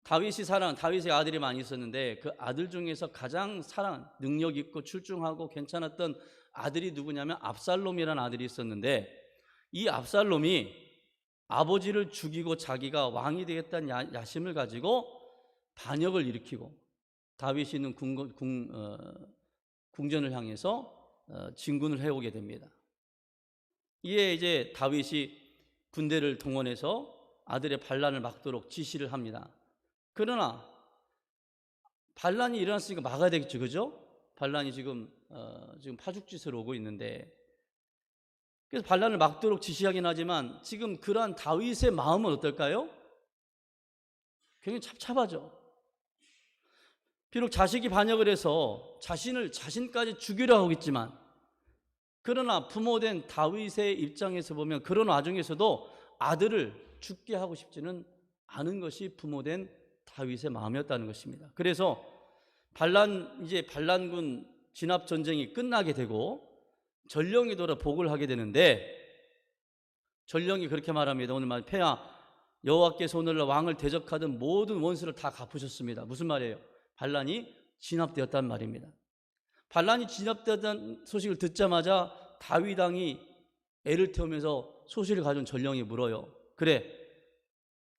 다윗의 아들이 많이 있었는데, 그 아들 중에서 가장 능력 있고 출중하고 괜찮았던 아들이 누구냐면 압살롬이라는 아들이 있었는데, 이 압살롬이 아버지를 죽이고 자기가 왕이 되겠다는 야심을 가지고 반역을 일으키고 다윗이 있는 궁전을 향해서 진군을 해오게 됩니다. 이에 이제 다윗이 군대를 동원해서 아들의 반란을 막도록 지시를 합니다. 그러나 반란이 일어났으니까 막아야 되겠죠, 그죠? 반란이 지금 파죽짓으로 오고 있는데, 그래서 반란을 막도록 지시하긴 하지만 지금 그러한 다윗의 마음은 어떨까요? 굉장히 찹찹하죠. 비록 자식이 반역을 해서 자신까지 죽이려 하고 있지만, 그러나 부모된 다윗의 입장에서 보면 그런 와중에서도 아들을 죽게 하고 싶지는 않은 것이 부모된 다윗의 마음이었다는 것입니다. 그래서 반란군 진압 전쟁이 끝나게 되고 전령이 돌아 복을 하게 되는데, 전령이 그렇게 말합니다. 오늘 폐하 여호와께서 오늘날 왕을 대적하던 모든 원수를 다 갚으셨습니다. 무슨 말이에요? 반란이 진압되었단 말입니다. 반란이 진압되었다는 소식을 듣자마자 다윗 왕이 애를 태우면서 소식을 가져온 전령이 물어요. 그래,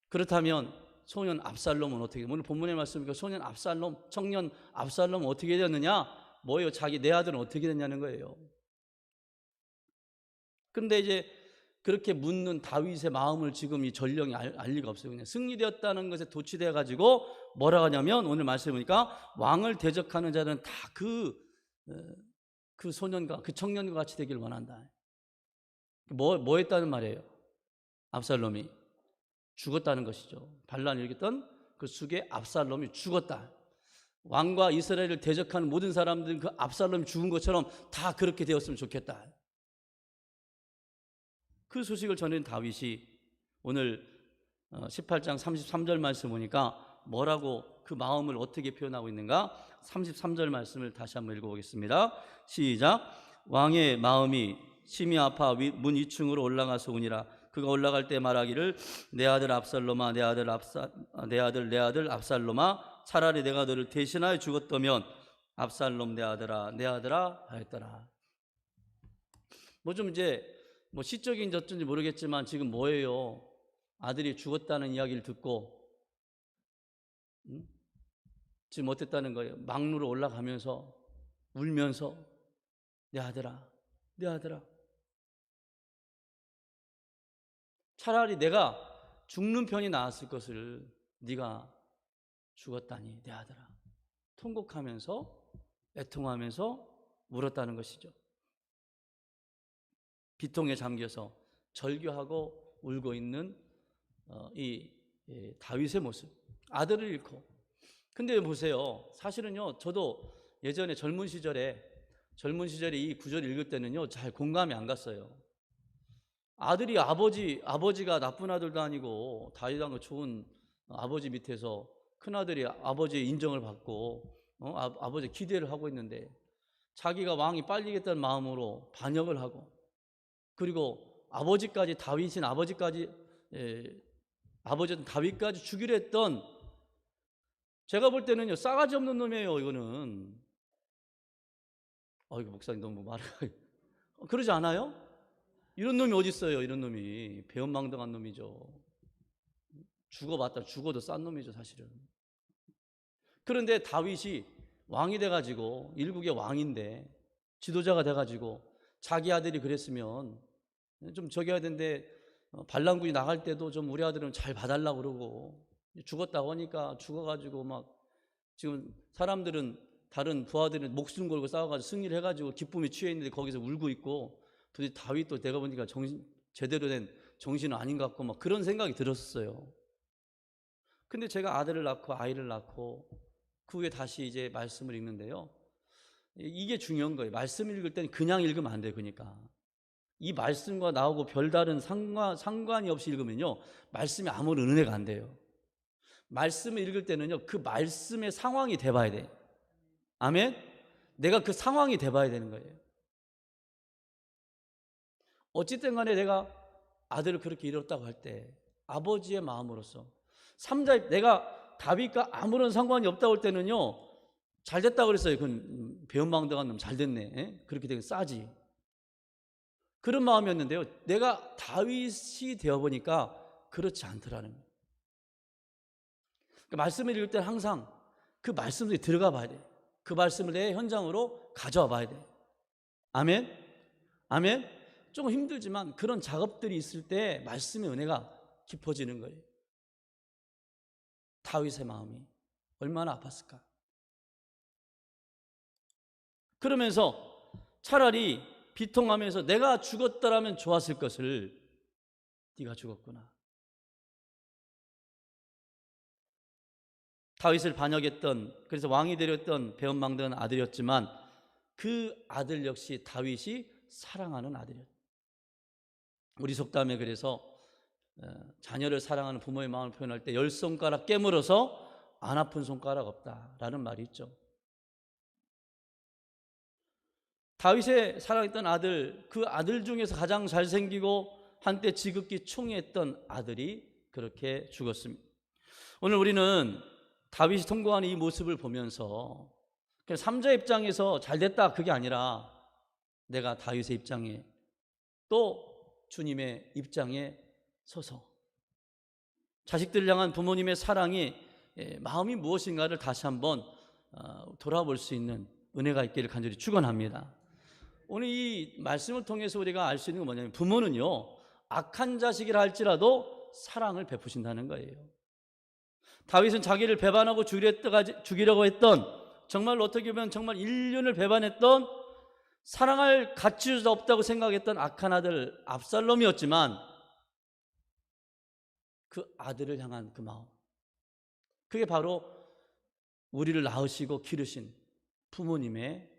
그렇다면 소년 압살롬은 어떻게, 오늘 본문의 말씀이니까 청년 압살롬은 어떻게 되었느냐 뭐예요? 자기 내 아들은 어떻게 됐냐는 거예요. 그런데 이제 그렇게 묻는 다윗의 마음을 지금 이 전령이 알 리가 없어요. 그냥 승리되었다는 것에 도취되어 가지고 뭐라 하냐면 오늘 말씀해 보니까 왕을 대적하는 자는 다 그 소년과 그 청년과 같이 되길 원한다. 뭐 했다는 말이에요? 압살롬이 죽었다는 것이죠. 반란을 일으켰던 그 숙의 압살롬이 죽었다. 왕과 이스라엘을 대적하는 모든 사람들은 그 압살롬이 죽은 것처럼 다 그렇게 되었으면 좋겠다. 그 소식을 전해준 다윗이 오늘 18장 33절 말씀 보니까 뭐라고 그 마음을 어떻게 표현하고 있는가? 33절 말씀을 다시 한번 읽어보겠습니다. 시작. 왕의 마음이 심히 아파 문 2층으로 올라가서 우니라. 그가 올라갈 때 말하기를 내 아들 압살롬아 내 아들 압살롬아 차라리 내가 너를 대신하여 죽었다면 압살롬 내 아들아 하였더라. 뭐 좀 이제 뭐 시적인 어쩐지 모르겠지만 지금 뭐예요? 아들이 죽었다는 이야기를 듣고 지금 어땠다는 거예요? 막루로 올라가면서 울면서 내 아들아 차라리 내가 죽는 편이 나았을 것을 네가 죽었다니 내 아들아 통곡하면서 애통하면서 울었다는 것이죠. 비통에 잠겨서 절규하고 울고 있는 이 다윗의 모습, 아들을 잃고. 근데 보세요, 사실은요 저도 예전에 젊은 시절에 이 구절을 읽을 때는요 잘 공감이 안 갔어요. 아들이 아버지가 나쁜 아들도 아니고 다윗왕과 좋은 아버지 밑에서 큰아들이 아버지의 인정을 받고 아버지의 기대를 하고 있는데 자기가 왕이 빨리겠다는 마음으로 반역을 하고, 그리고 아버지였던 다윗까지 죽이려 했던, 제가 볼 때는요 싸가지 없는 놈이에요. 이거는 이거 목사님 너무 그러지 않아요? 이런 놈이 어디 있어요? 이런 놈이 배은망덕한 놈이죠. 죽어도 싼 놈이죠 사실은. 그런데 다윗이 왕이 돼가지고 일국의 왕인데 지도자가 돼가지고 자기 아들이 그랬으면 좀 저기 해야 되는데 반란군이 나갈 때도 좀 우리 아들은 잘 봐달라고 그러고, 죽었다고 하니까 죽어가지고 막 지금 사람들은 다른 부하들은 목숨 걸고 싸워가지고 승리를 해가지고 기쁨에 취해 있는데 거기서 울고 있고, 도대체 다윗도 내가 보니까 제대로 된 정신은 아닌 것 같고 막 그런 생각이 들었어요. 근데 제가 아이를 낳고 그 후에 다시 이제 말씀을 읽는데요, 이게 중요한 거예요. 말씀을 읽을 때는 그냥 읽으면 안 돼요. 그러니까 이 말씀과 나하고 별다른 상관이 없이 읽으면요 말씀이 아무런 은혜가 안 돼요. 말씀을 읽을 때는요 그 말씀의 상황이 돼봐야 돼. 아멘? 내가 그 상황이 돼봐야 되는 거예요. 어쨌든 간에 내가 아들을 그렇게 잃었다고 할 때 아버지의 마음으로서 내가 다윗과 아무런 상관이 없다고 할 때는요 잘 됐다고 그랬어요. 그건 배은망덕한 놈 잘 됐네. 그렇게 되면 싸지. 그런 마음이었는데요 내가 다윗이 되어보니까 그렇지 않더라는 거예요. 그러니까 말씀을 읽을 때는 항상 그 말씀에 들어가 봐야 돼요. 그 말씀을 내 현장으로 가져와 봐야 돼요. 아멘? 아멘? 조금 힘들지만 그런 작업들이 있을 때 말씀의 은혜가 깊어지는 거예요. 다윗의 마음이 얼마나 아팠을까. 그러면서 차라리 비통하면서 내가 죽었더라면 좋았을 것을 네가 죽었구나. 다윗을 반역했던, 그래서 왕이 되렸던 배은망덕한 아들이었지만 그 아들 역시 다윗이 사랑하는 아들이었다. 우리 속담에 그래서 자녀를 사랑하는 부모의 마음을 표현할 때 10손가락 깨물어서 안 아픈 손가락 없다라는 말이 있죠. 다윗의 사랑했던 아들, 그 아들 중에서 가장 잘생기고 한때 지극히 총애했던 아들이 그렇게 죽었습니다. 오늘 우리는 다윗이 통곡하는 이 모습을 보면서 그냥 삼자의 입장에서 잘됐다 그게 아니라 내가 다윗의 입장에 또 주님의 입장에 서서 자식들을 향한 부모님의 사랑이 마음이 무엇인가를 다시 한번 돌아볼 수 있는 은혜가 있기를 간절히 축원합니다. 오늘 이 말씀을 통해서 우리가 알 수 있는 건 뭐냐면 부모는요, 악한 자식이라 할지라도 사랑을 베푸신다는 거예요. 다윗은 자기를 배반하고 죽이려고 했던, 정말 어떻게 보면 정말 인륜을 배반했던, 사랑할 가치도 없다고 생각했던 악한 아들 압살롬이었지만 그 아들을 향한 그 마음, 그게 바로 우리를 낳으시고 기르신 부모님의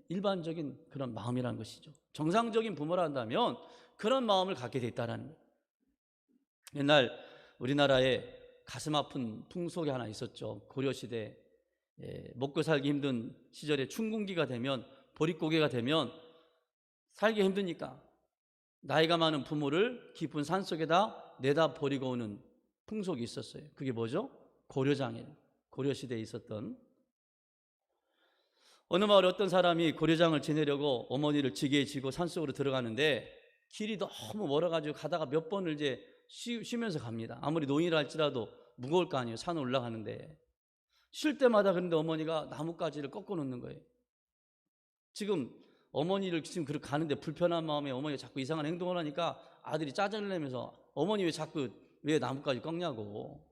일반적인 그런 마음이라는 것이죠. 정상적인 부모라 한다면 그런 마음을 갖게 돼 있다는 거예요. 옛날 우리나라에 가슴 아픈 풍속이 하나 있었죠. 고려시대 먹고 살기 힘든 시절에 춘궁기가 되면, 보릿고개가 되면 살기 힘드니까 나이가 많은 부모를 깊은 산속에다 내다 버리고 오는 풍속이 있었어요. 그게 뭐죠? 고려장애. 고려시대에 있었던, 어느 마을에 어떤 사람이 고려장을 지내려고 어머니를 지게에 지고 산속으로 들어가는데 길이 너무 멀어가지고 가다가 몇 번을 이제 쉬면서 갑니다. 아무리 노인이라 할지라도 무거울 거 아니에요. 산을 올라가는데. 쉴 때마다 그런데 어머니가 나뭇가지를 꺾어 놓는 거예요. 지금 어머니를 지금 그렇게 가는데 불편한 마음에 어머니가 자꾸 이상한 행동을 하니까 아들이 짜증을 내면서 어머니 왜 나뭇가지 꺾냐고.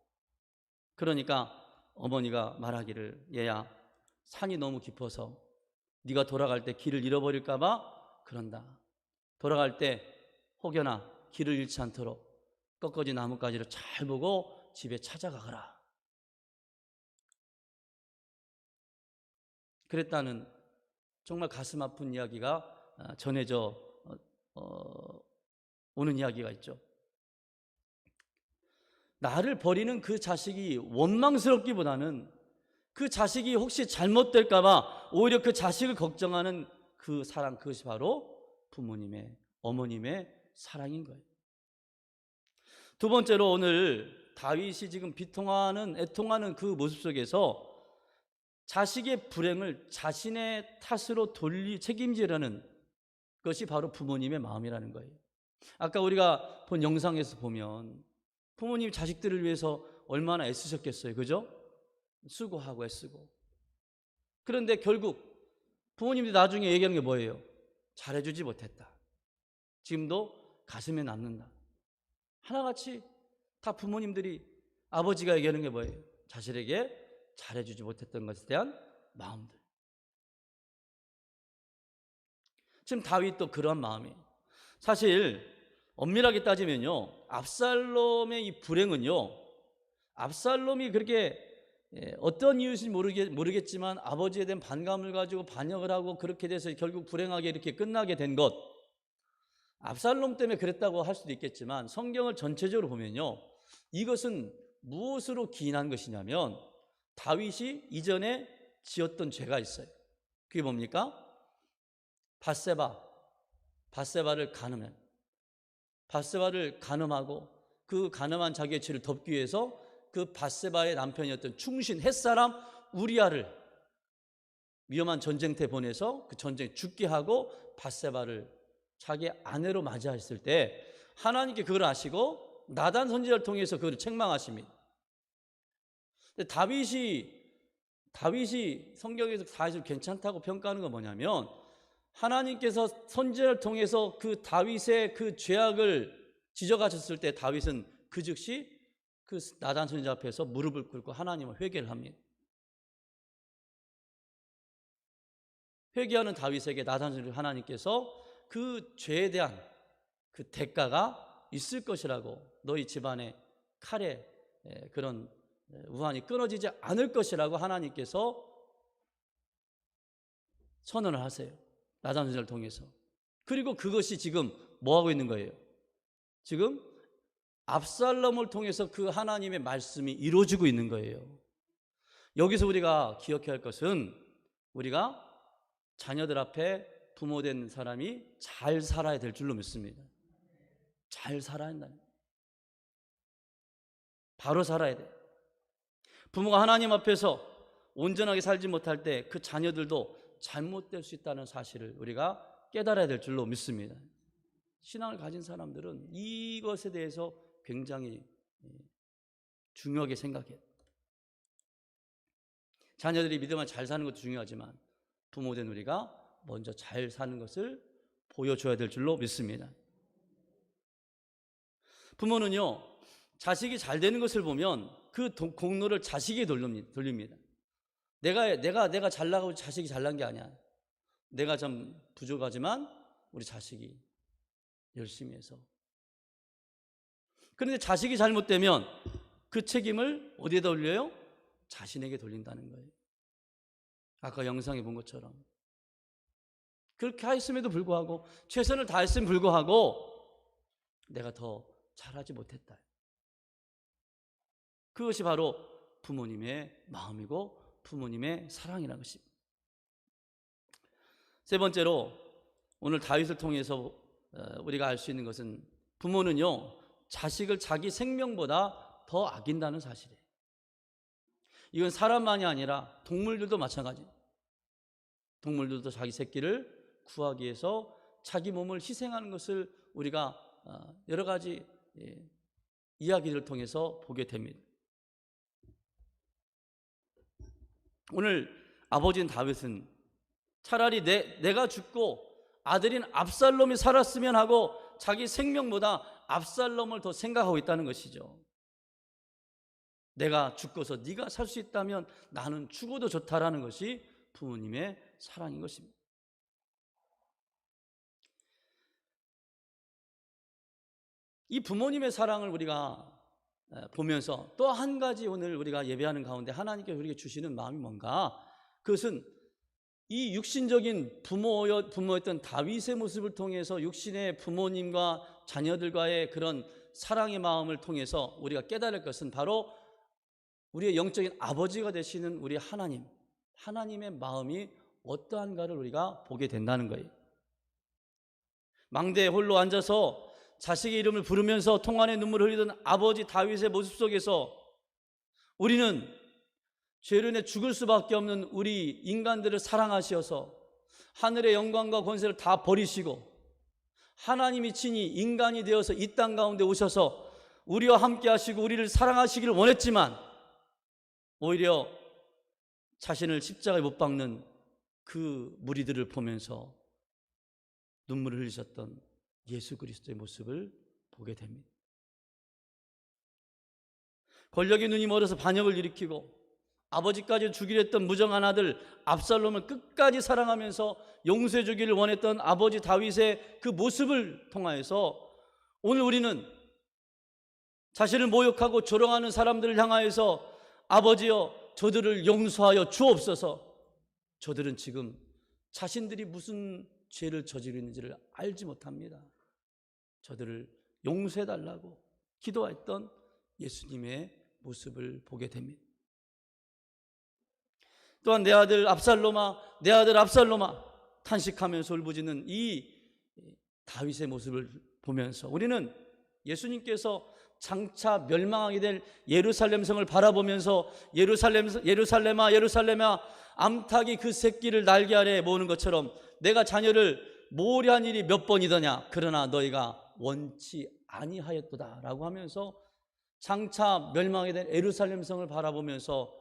그러니까 어머니가 말하기를, 얘야, 산이 너무 깊어서 네가 돌아갈 때 길을 잃어버릴까 봐 그런다. 돌아갈 때 혹여나 길을 잃지 않도록 꺾어진 나뭇가지를 잘 보고 집에 찾아가거라. 그랬다는 정말 가슴 아픈 이야기가 전해져 오는 이야기가 있죠. 나를 버리는 그 자식이 원망스럽기보다는 그 자식이 혹시 잘못될까 봐 오히려 그 자식을 걱정하는 그 사랑, 그것이 바로 부모님의, 어머님의 사랑인 거예요. 두 번째로 오늘 다윗이 지금 비통하는, 애통하는 그 모습 속에서 자식의 불행을 자신의 탓으로 책임지려는 것이 바로 부모님의 마음이라는 거예요. 아까 우리가 본 영상에서 보면 부모님 자식들을 위해서 얼마나 애쓰셨겠어요. 그죠? 수고하고 애쓰고. 그런데 결국 부모님들이 나중에 얘기하는 게 뭐예요? 잘해주지 못했다. 지금도 가슴에 남는다. 하나같이 다 부모님들이, 아버지가 얘기하는 게 뭐예요? 자식에게 잘해주지 못했던 것에 대한 마음들. 지금 다윗도 그러한 마음이에요. 사실 엄밀하게 따지면요, 압살롬의 이 불행은요, 압살롬이 그렇게 어떤 이유인지 모르겠지만 아버지에 대한 반감을 가지고 반역을 하고 그렇게 돼서 결국 불행하게 이렇게 끝나게 된 것, 압살롬 때문에 그랬다고 할 수도 있겠지만 성경을 전체적으로 보면요, 이것은 무엇으로 기인한 것이냐면 다윗이 이전에 지었던 죄가 있어요. 그게 뭡니까? 밧세바를 간음하고 그 간음한 자기의 죄를 덮기 위해서 그 밧세바의 남편이었던 충신 햇사람 우리아를 위험한 전쟁터에 보내서 그 전쟁에 죽게 하고 밧세바를 자기 아내로 맞이했을 때 하나님께 그걸 아시고 나단 선지자를 통해서 그걸 책망하십니다. 근데 다윗이 성경에서 다윗을 괜찮다고 평가하는 건 뭐냐면, 하나님께서 선지자를 통해서 그 다윗의 그 죄악을 지적하셨을 때 다윗은 그 즉시 그 나단 선지자 앞에서 무릎을 꿇고 하나님을 회개를 합니다. 회개하는 다윗에게 나단 선지자 하나님께서 그 죄에 대한 그 대가가 있을 것이라고, 너희 집안의 칼에 그런 우환이 끊어지지 않을 것이라고 하나님께서 선언을 하세요. 나단 선지자를 통해서. 그리고 그것이 지금 뭐하고 있는 거예요? 지금 압살롬을 통해서 그 하나님의 말씀이 이루어지고 있는 거예요. 여기서 우리가 기억해야 할 것은, 우리가 자녀들 앞에 부모된 사람이 잘 살아야 될 줄로 믿습니다. 잘 살아야 한다. 바로 살아야 돼. 부모가 하나님 앞에서 온전하게 살지 못할 때 그 자녀들도 잘못될 수 있다는 사실을 우리가 깨달아야 될 줄로 믿습니다. 신앙을 가진 사람들은 이것에 대해서 굉장히 중요하게 생각해요. 자녀들이 믿음을 잘 사는 것도 중요하지만 부모된 우리가 먼저 잘 사는 것을 보여줘야 될 줄로 믿습니다. 부모는요, 자식이 잘 되는 것을 보면 그 공로를 자식에게 돌립니다. 내가 잘 나가고 자식이 잘난 게 아니야. 내가 좀 부족하지만 우리 자식이 열심히 해서. 그런데 자식이 잘못되면 그 책임을 어디에다 돌려요? 자신에게 돌린다는 거예요. 아까 영상에 본 것처럼. 그렇게 하였음에도 불구하고, 최선을 다했음에도 불구하고 내가 더 잘하지 못했다. 그것이 바로 부모님의 마음이고 부모님의 사랑이라는 것입니다. 세 번째로, 오늘 다윗을 통해서 우리가 알 수 있는 것은, 부모는요, 자식을 자기 생명보다 더 아낀다는 사실이에요. 이건 사람만이 아니라 동물들도 마찬가지예요. 동물들도 자기 새끼를 구하기 위해서 자기 몸을 희생하는 것을 우리가 여러 가지 이야기를 통해서 보게 됩니다. 오늘 아버지인 다윗은 차라리 내가 죽고 아들인 압살롬이 살았으면 하고 자기 생명보다 압살롬을 더 생각하고 있다는 것이죠. 내가 죽고서 네가 살 수 있다면 나는 죽어도 좋다라는 것이 부모님의 사랑인 것입니다. 이 부모님의 사랑을 우리가 보면서 또 한 가지 오늘 우리가 예배하는 가운데 하나님께서 우리에게 주시는 마음이 뭔가, 그것은 이 육신적인 부모였던 다윗의 모습을 통해서 육신의 부모님과 자녀들과의 그런 사랑의 마음을 통해서 우리가 깨달을 것은 바로 우리의 영적인 아버지가 되시는 우리 하나님의 마음이 어떠한가를 우리가 보게 된다는 거예요. 망대에 홀로 앉아서 자식의 이름을 부르면서 통안에 눈물을 흘리던 아버지 다윗의 모습 속에서 우리는 죄로 인해 죽을 수밖에 없는 우리 인간들을 사랑하셔서 하늘의 영광과 권세를 다 버리시고 하나님이 친히 인간이 되어서 이 땅 가운데 오셔서 우리와 함께 하시고 우리를 사랑하시기를 원했지만 오히려 자신을 십자가에 못 박는 그 무리들을 보면서 눈물을 흘리셨던 예수 그리스도의 모습을 보게 됩니다. 권력의 눈이 멀어서 반역을 일으키고 아버지까지 죽이려 했던 무정한 아들 압살롬을 끝까지 사랑하면서 용서해 주기를 원했던 아버지 다윗의 그 모습을 통하여서 오늘 우리는 자신을 모욕하고 조롱하는 사람들을 향하여서 아버지여 저들을 용서하여 주옵소서. 저들은 지금 자신들이 무슨 죄를 저지르는지를 알지 못합니다. 저들을 용서해달라고 기도했던 예수님의 모습을 보게 됩니다. 또한 내 아들 압살롬아, 내 아들 압살롬아 탄식하면서 울부짖는 이 다윗의 모습을 보면서 우리는 예수님께서 장차 멸망하게 될 예루살렘 성을 바라보면서 예루살렘아 예루살렘아 암탉이 그 새끼를 날개 아래 모으는 것처럼 내가 자녀를 모으려 한 일이 몇 번이더냐 그러나 너희가 원치 아니하였도다 라고 하면서 장차 멸망하게 될 예루살렘 성을 바라보면서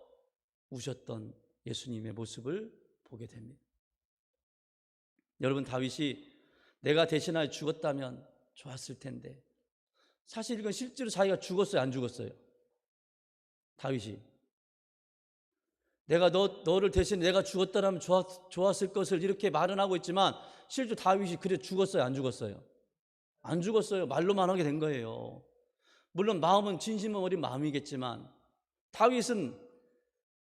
우셨던 예수님의 모습을 보게 됩니다. 여러분, 다윗이 내가 대신하여 죽었다면 좋았을 텐데 사실 이건 실제로 자기가 죽었어요, 안 죽었어요? 다윗이 내가 너를 대신 내가 죽었다면 좋았을 것을 이렇게 말은 하고 있지만 실제로 다윗이 그래 죽었어요, 안 죽었어요? 안 죽었어요. 말로만 하게 된 거예요. 물론 마음은 진심은 어린 마음이겠지만 다윗은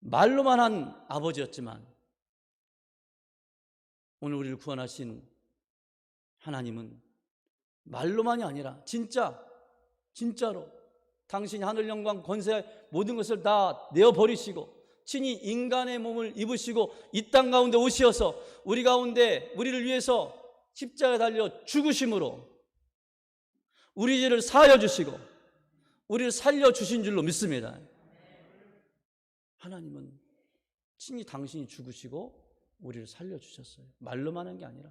말로만 한 아버지였지만 오늘 우리를 구원하신 하나님은 말로만이 아니라 진짜로 당신이 하늘 영광 권세 모든 것을 다 내어버리시고 친히 인간의 몸을 입으시고 이 땅 가운데 오시어서 우리 가운데 우리를 위해서 십자가에 달려 죽으심으로 우리 죄를 사하여 주시고 우리를 살려주신 줄로 믿습니다. 하나님은 친히 당신이 죽으시고 우리를 살려주셨어요. 말로만 한 게 아니라.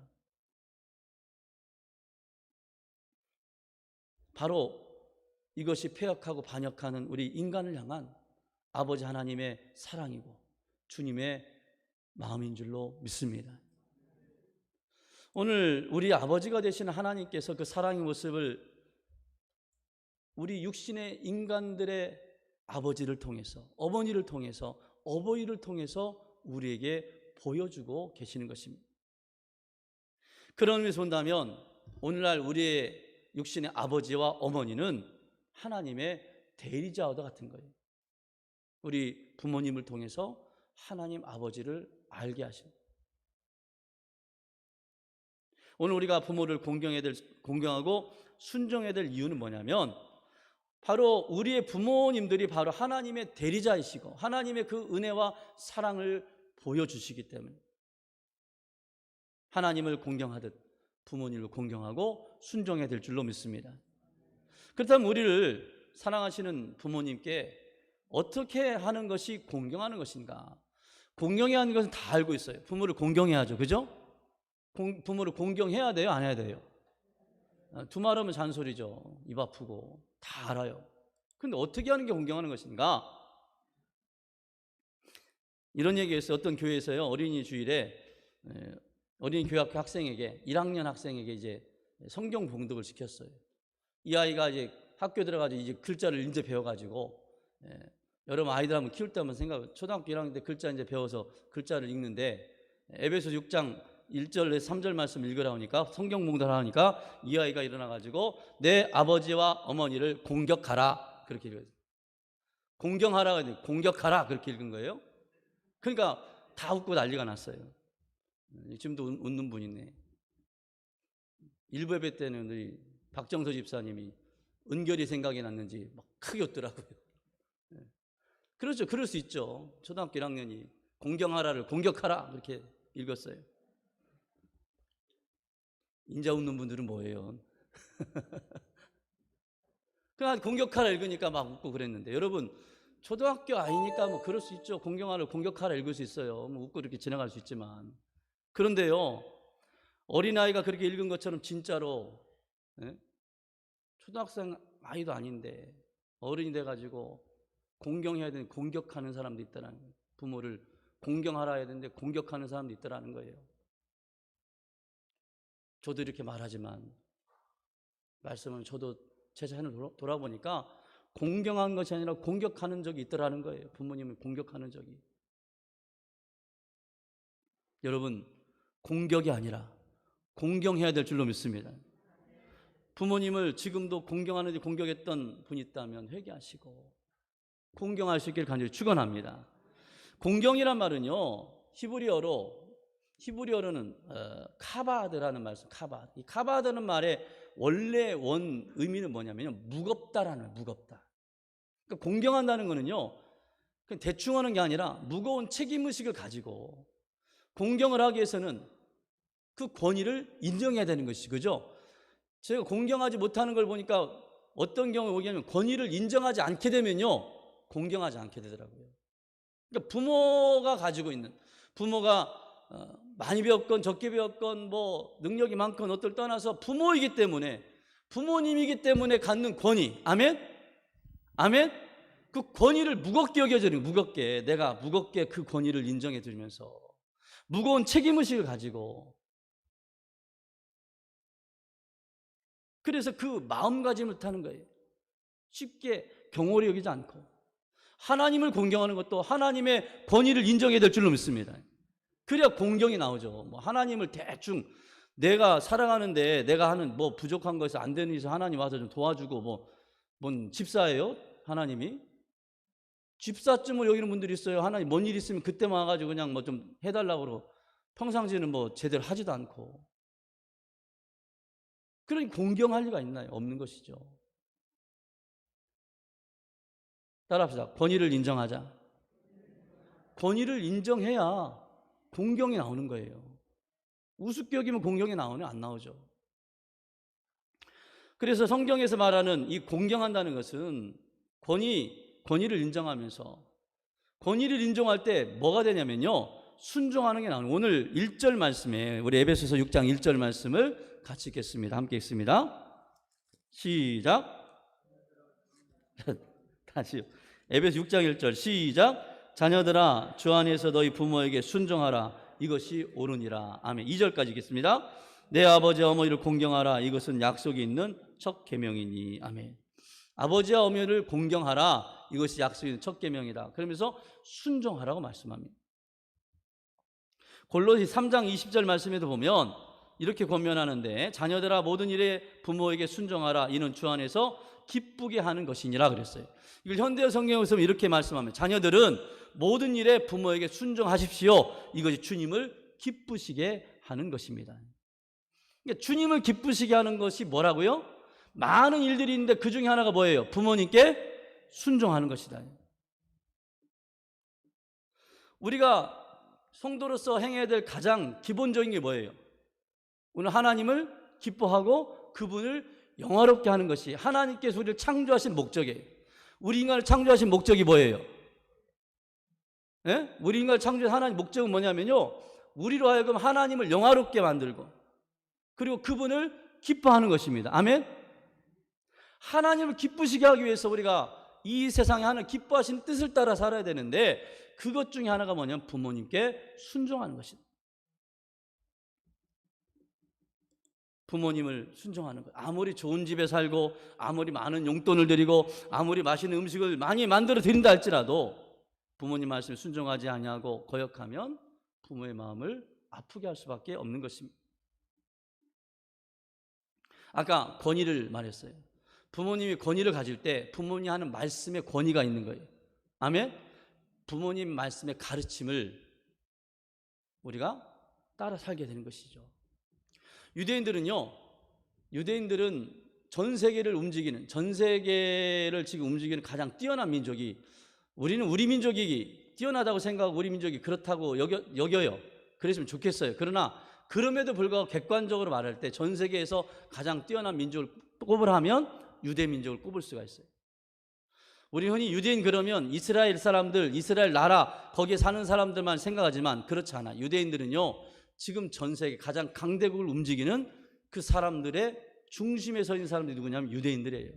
바로 이것이 패역하고 반역하는 우리 인간을 향한 아버지 하나님의 사랑이고 주님의 마음인 줄로 믿습니다. 오늘 우리 아버지가 되시는 하나님께서 그 사랑의 모습을 우리 육신의 인간들의 아버지를 통해서, 어머니를 통해서, 어버이를 통해서 우리에게 보여주고 계시는 것입니다. 그런 의미에서 본다면 오늘날 우리의 육신의 아버지와 어머니는 하나님의 대리자와 같은 거예요. 우리 부모님을 통해서 하나님 아버지를 알게 하십니다. 오늘 우리가 부모를 공경하고 순종해야 될 이유는 뭐냐면 바로 우리의 부모님들이 바로 하나님의 대리자이시고 하나님의 그 은혜와 사랑을 보여주시기 때문에 하나님을 공경하듯 부모님을 공경하고 순종해야 될 줄로 믿습니다. 그렇다면 우리를 사랑하시는 부모님께 어떻게 하는 것이 공경하는 것인가? 공경해야 하는 것은 다 알고 있어요. 부모를 공경해야죠. 그죠? 부모를 공경해야 돼요? 안 해야 돼요? 두말하면 잔소리죠. 입 아프고 다 알아요. 그런데 어떻게 하는 게 공경하는 것인가? 이런 얘기했어요. 어떤 교회에서요. 어린이 주일에 어린이 교회 학생에게 1학년 학생에게 이제 성경 봉독을 시켰어요. 이 아이가 이제 학교 들어가지고 이제 글자를 이제 배워가지고 여러분 아이들 한번 키울 때 한번 생각. 초등학교 1학년 때 글자 이제 배워서 글자를 읽는데 에베소 6장 1절에서 3절 말씀 읽으라 하니까 성경 봉독을 하니까 이 아이가 일어나가지고 내 아버지와 어머니를 공격하라 그렇게 읽어요. 공경하라가 아니라 공격하라 그렇게 읽은 거예요. 그러니까 다 웃고 난리가 났어요. 지금도 웃는 분 있네. 일부 예배 때는 우리 박정서 집사님이 은결이 생각이 났는지 막 크게 웃더라고요. 그렇죠. 그럴 수 있죠. 초등학교 1학년이 공경하라를 공격하라 그렇게 읽었어요. 인자 웃는 분들은 뭐예요? 그냥 공격하라 읽으니까 막 웃고 그랬는데 여러분 초등학교 아이니까 뭐 그럴 수 있죠. 공경하라 공격하라 읽을 수 있어요. 뭐 웃고 이렇게 지나갈 수 있지만 그런데요 어린아이가 그렇게 읽은 것처럼 진짜로 초등학생 아이도 아닌데 어른이 돼가지고 공경해야 되는 공격하는 사람도 있다는 거예요. 부모를 공경하라 해야 되는데 공격하는 사람도 있다는 거예요. 저도 이렇게 말하지만 말씀은 저도 제 자신을 돌아보니까 공경한 것이 아니라 공격하는 적이 있더라는 거예요. 부모님을 공격하는 적이. 여러분 공격이 아니라 공경해야 될 줄로 믿습니다. 부모님을 지금도 공경하는데 공격했던 분이 있다면 회개하시고 공경할 수 있기를 간절히 축원합니다. 공경이란 말은요 히브리어로는 카바드라는 말씀, 카바드. 이 카바드는 말의 원래 원 의미는 뭐냐면요 무겁다라는 거예요. 무겁다. 그러니까 공경한다는 거는요 그냥 대충 하는 게 아니라 무거운 책임의식을 가지고 공경을 하기 위해서는 그 권위를 인정해야 되는 것이죠. 그죠? 제가 공경하지 못하는 걸 보니까 어떤 경우에 오냐면 권위를 인정하지 않게 되면요 공경하지 않게 되더라고요. 그러니까 부모가 가지고 있는 부모가 많이 배웠건 적게 배웠건 뭐 능력이 많건 어떨 떠나서 부모이기 때문에 부모님이기 때문에 갖는 권위 아멘? 아멘? 그 권위를 무겁게 여겨지는 무겁게 내가 무겁게 그 권위를 인정해 드리면서 무거운 책임의식을 가지고 그래서 그 마음가짐을 타는 거예요. 쉽게 경홀히 여기지 않고 하나님을 공경하는 것도 하나님의 권위를 인정해야 될 줄로 믿습니다. 그래야 공경이 나오죠. 뭐 하나님을 대충 내가 살아가는데 내가 하는 뭐 부족한 것이 안 되는 일에서 하나님 와서 좀 도와주고 뭔 집사예요? 하나님이? 집사쯤을 여기는 분들이 있어요. 하나님 뭔 일 있으면 그때만 와가지고 그냥 뭐 좀 해달라고 그러고 평상시에는 뭐 제대로 하지도 않고 그러니 공경할 리가 있나요? 없는 것이죠. 따라합시다. 권위를 인정하자. 권위를 인정해야 공경이 나오는 거예요. 우습게 여기면 공경이 나오냐? 안 나오죠. 그래서 성경에서 말하는 이 공경한다는 것은 권위를 인정하면서 권위를 인정할 때 뭐가 되냐면요. 순종하는 게 나오는 오늘 1절 말씀에 우리 에베소서 6장 1절 말씀을 같이 읽겠습니다. 함께 읽습니다. 시작. 다시요. 에베소 6장 1절 시작. 자녀들아 주 안에서 너희 부모에게 순종하라. 이것이 옳으니라. 아멘. 2절까지 읽겠습니다. 내 아버지 어머니를 공경하라. 이것은 약속이 있는 첫 계명이니. 아멘. 아버지와 어머니를 공경하라. 이것이 약속이 있는 첫 계명이다. 그러면서 순종하라고 말씀합니다. 골로새 3장 20절 말씀에도 보면 이렇게 권면하는데 자녀들아 모든 일에 부모에게 순종하라. 이는 주 안에서 기쁘게 하는 것이니라 그랬어요. 이걸 현대어 성경에서 이렇게 말씀합니다. 자녀들은 모든 일에 부모에게 순종하십시오. 이것이 주님을 기쁘시게 하는 것입니다. 그러니까 주님을 기쁘시게 하는 것이 뭐라고요? 많은 일들이 있는데 그 중에 하나가 뭐예요? 부모님께 순종하는 것이다. 우리가 성도로서 행해야 될 가장 기본적인 게 뭐예요? 오늘 하나님을 기뻐하고 그분을 영화롭게 하는 것이 하나님께서 우리를 창조하신 목적이에요. 우리 인간을 창조하신 목적이 뭐예요? 예? 우리 인간을 창조한 하나님 목적은 뭐냐면요, 우리로 하여금 하나님을 영화롭게 만들고 그리고 그분을 기뻐하는 것입니다. 아멘? 하나님을 기쁘시게 하기 위해서 우리가 이 세상에 하나님 기뻐하시는 뜻을 따라 살아야 되는데 그것 중에 하나가 뭐냐면 부모님께 순종하는 것입니다. 부모님을 순종하는 것. 아무리 좋은 집에 살고 아무리 많은 용돈을 드리고 아무리 맛있는 음식을 많이 만들어 드린다 할지라도 부모님 말씀에 순종하지 아니하고 거역하면 부모의 마음을 아프게 할 수밖에 없는 것입니다. 아까 권위를 말했어요. 부모님이 권위를 가질 때 부모님이 하는 말씀에 권위가 있는 거예요. 아멘? 부모님 말씀의 가르침을 우리가 따라 살게 되는 것이죠. 유대인들은 전 세계를 지금 움직이는 가장 뛰어난 민족이, 우리는 우리 민족이 뛰어나다고 생각하고 우리 민족이 그렇다고 여겨요. 그랬으면 좋겠어요. 그러나 그럼에도 불구하고 객관적으로 말할 때 전 세계에서 가장 뛰어난 민족을 꼽으라면 유대 민족을 꼽을 수가 있어요. 우리 흔히 유대인 그러면 이스라엘 사람들, 이스라엘 나라 거기에 사는 사람들만 생각하지만 그렇지 않아. 유대인들은요, 지금 전 세계 가장 강대국을 움직이는 그 사람들의 중심에 서 있는 사람들이 누구냐면 유대인들이에요.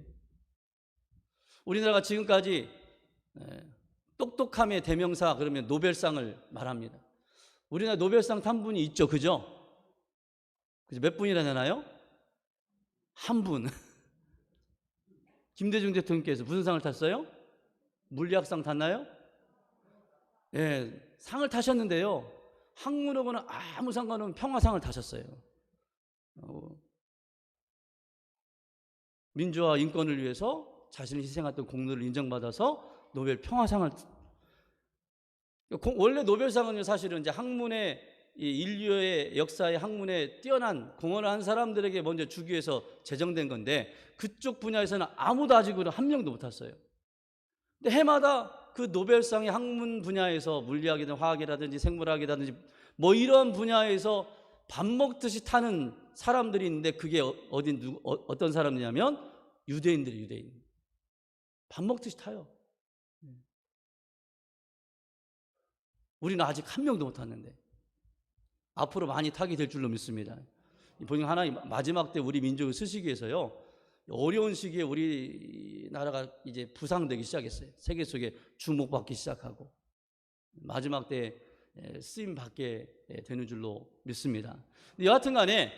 우리나라가 지금까지 똑똑함의 대명사 그러면 노벨상을 말합니다. 우리나라 노벨상 탄 분이 있죠, 그죠? 몇 분이나 되나요? 한 분. 김대중 대통령께서 무슨 상을 탔어요? 물리학상 탔나요? 예, 상을 타셨는데요, 학문하고는 아무 상관없는 평화상을 타셨어요. 민주화 인권을 위해서 자신을 희생했던 공로를 인정받아서 노벨 평화상을. 원래 노벨상은요, 사실은 이제 학문의 인류의 역사의 학문에 뛰어난 공헌을 한 사람들에게 먼저 주기 위해서 제정된 건데 그쪽 분야에서는 아무도 아직으로 한 명도 못 탔어요. 근데 해마다 그 노벨상의 학문 분야에서 물리학이든 화학이라든지 생물학이라든지 뭐 이런 분야에서 밥 먹듯이 타는 사람들이 있는데 그게 어떤 사람이냐면 유대인들이 유대인. 밥 먹듯이 타요. 우리는 아직 한 명도 못 탔는데 앞으로 많이 타게 될 줄로 믿습니다. 보니까 하나님 마지막 때 우리 민족을 쓰시기 위해서요, 어려운 시기에 우리나라가 이제 부상되기 시작했어요. 세계 속에 주목받기 시작하고 마지막 때 쓰임 받게 되는 줄로 믿습니다. 근데 여하튼 간에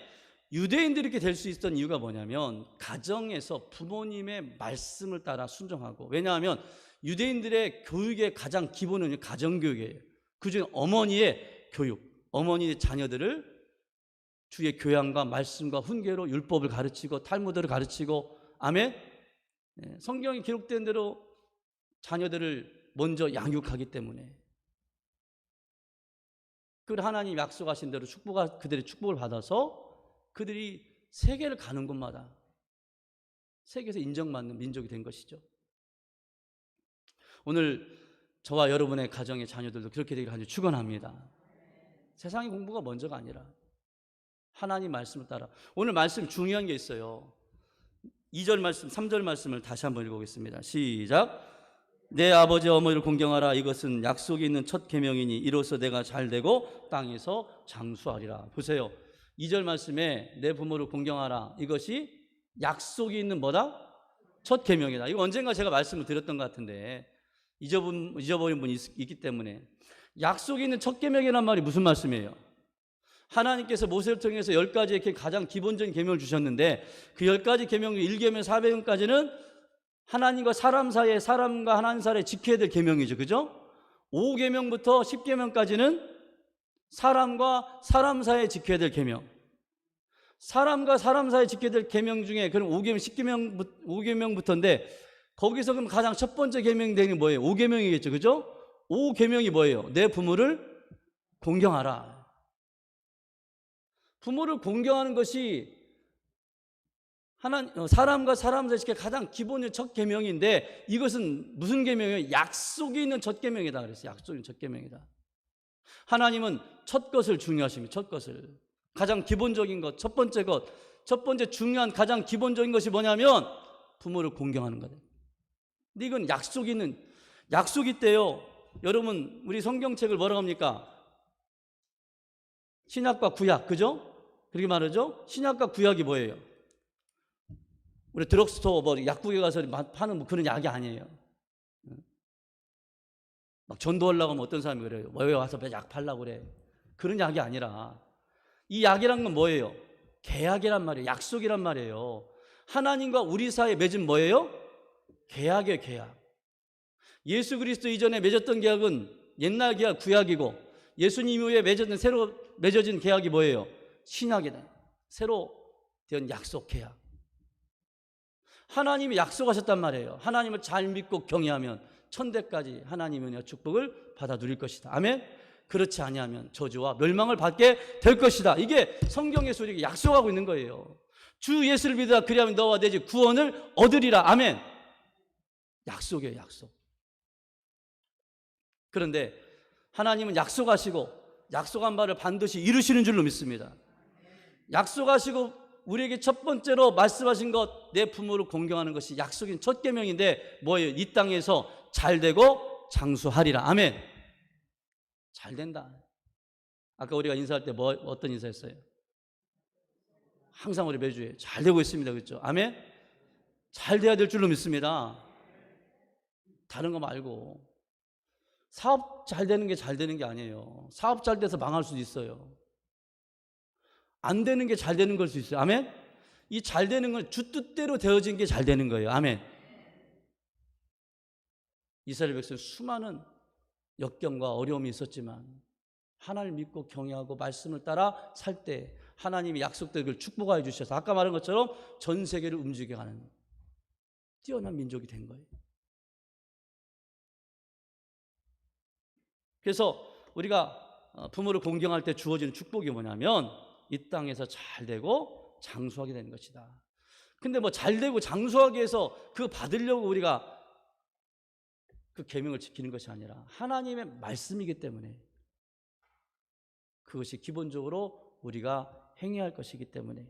유대인들이 이렇게 될 수 있었던 이유가 뭐냐면 가정에서 부모님의 말씀을 따라 순종하고, 왜냐하면 유대인들의 교육의 가장 기본은 가정교육이에요. 그중에 어머니의 교육, 어머니의 자녀들을 주의 교양과 말씀과 훈계로 율법을 가르치고 탈무드를 가르치고, 아멘? 성경에 기록된 대로 자녀들을 먼저 양육하기 때문에 그리고 하나님 약속하신 대로 그들의 축복을 받아서 그들이 세계를 가는 곳마다 세계에서 인정받는 민족이 된 것이죠. 오늘 저와 여러분의 가정의 자녀들도 그렇게 되기를 간절히 축원합니다. 세상의 공부가 먼저가 아니라 하나님 말씀을 따라. 오늘 말씀 중요한 게 있어요. 2절 말씀, 3절 말씀을 다시 한번 읽어보겠습니다. 시작. 내 아버지 어머니를 공경하라. 이것은 약속이 있는 첫 계명이니 이로써 내가 잘되고 땅에서 장수하리라. 보세요. 2절 말씀에 내 부모를 공경하라. 이것이 약속이 있는 뭐다? 첫 계명이다. 이거 언젠가 제가 말씀을 드렸던 것 같은데 잊어버린 분이 있기 때문에 약속이 있는 첫 계명이란 말이 무슨 말씀이에요? 하나님께서 모세를 통해서 10가지의 가장 기본적인 계명을 주셨는데 그 10가지 계명 중 1계명 400명까지는 하나님과 사람 사이에, 사람과 하나님 사이에 지켜야 될 계명이죠. 그죠? 5계명부터 10계명까지는 사람과 사람 사이에 지켜야 될 계명. 사람과 사람 사이에 지켜야 될 계명 중에 그럼 5계명, 5계명부터인데 거기서 그럼 가장 첫 번째 계명이 되는 게 뭐예요? 5계명이겠죠. 그죠? 5계명이 뭐예요? 내 부모를 공경하라. 부모를 공경하는 것이 사람과 사람 사이에 지켜야 가장 기본의 첫 계명인데 이것은 무슨 계명이에요? 약속이 있는 첫 계명이다 그랬어요. 약속이 있는 첫 계명이다. 하나님은 첫 것을 중요하십니다. 첫 것을. 가장 기본적인 것, 첫 번째 것, 첫 번째 중요한 가장 기본적인 것이 뭐냐면 부모를 공경하는 거다. 근데 이건 약속이 있대요. 여러분 우리 성경책을 뭐라고 합니까? 신약과 구약, 그죠? 그렇게 말하죠? 신약과 구약이 뭐예요? 우리 드럭스토어 뭐 약국에 가서 파는 뭐 그런 약이 아니에요. 막 전도하려고 하면 어떤 사람이 그래요. 왜 와서 약 팔라고 그래. 그런 약이 아니라 이 약이란 건 뭐예요? 계약이란 말이에요. 약속이란 말이에요. 하나님과 우리 사이에 맺은 뭐예요? 계약이에요. 계약. 예수 그리스도 이전에 맺었던 계약은 옛날 계약 구약이고 예수님 이후에 새로 맺어진 계약이 뭐예요? 신약이다. 새로 된 약속 계약. 하나님이 약속하셨단 말이에요. 하나님을 잘 믿고 경외하면 천대까지 하나님의 은혜와 축복을 받아 누릴 것이다. 아멘. 그렇지 아니하면 저주와 멸망을 받게 될 것이다. 이게 성경에서 우리에게 약속하고 있는 거예요. 주 예수를 믿으라 그리하면 너와 내 집 구원을 얻으리라. 아멘. 약속이에요. 약속. 그런데 하나님은 약속하시고 약속한 바를 반드시 이루시는 줄로 믿습니다. 약속하시고 우리에게 첫 번째로 말씀하신 것, 내 부모를 공경하는 것이 약속인 첫 계명인데 뭐예요? 이 땅에서 잘되고 장수하리라. 아멘. 잘된다. 아까 우리가 인사할 때 어떤 인사했어요? 항상 우리 매주에 잘되고 있습니다. 그렇죠? 아멘. 잘돼야 될 줄로 믿습니다. 다른 거 말고 사업 잘 되는 게 잘 되는 게 아니에요. 사업 잘 돼서 망할 수도 있어요. 안 되는 게 잘 되는 걸 수 있어요. 아멘. 이 잘 되는 건 주 뜻대로 되어진 게 잘 되는 거예요. 아멘. 이스라엘 백성 수많은 역경과 어려움이 있었지만 하나님을 믿고 경외하고 말씀을 따라 살 때 하나님이 약속대로 축복하여 주셔서 아까 말한 것처럼 전 세계를 움직여가는 뛰어난 민족이 된 거예요. 그래서 우리가 부모를 공경할 때 주어지는 축복이 뭐냐면 이 땅에서 잘 되고 장수하게 되는 것이다. 근데 뭐 잘 되고 장수하기 위해서 그거 받으려고 우리가 그 계명을 지키는 것이 아니라 하나님의 말씀이기 때문에 그것이 기본적으로 우리가 행해야 할 것이기 때문에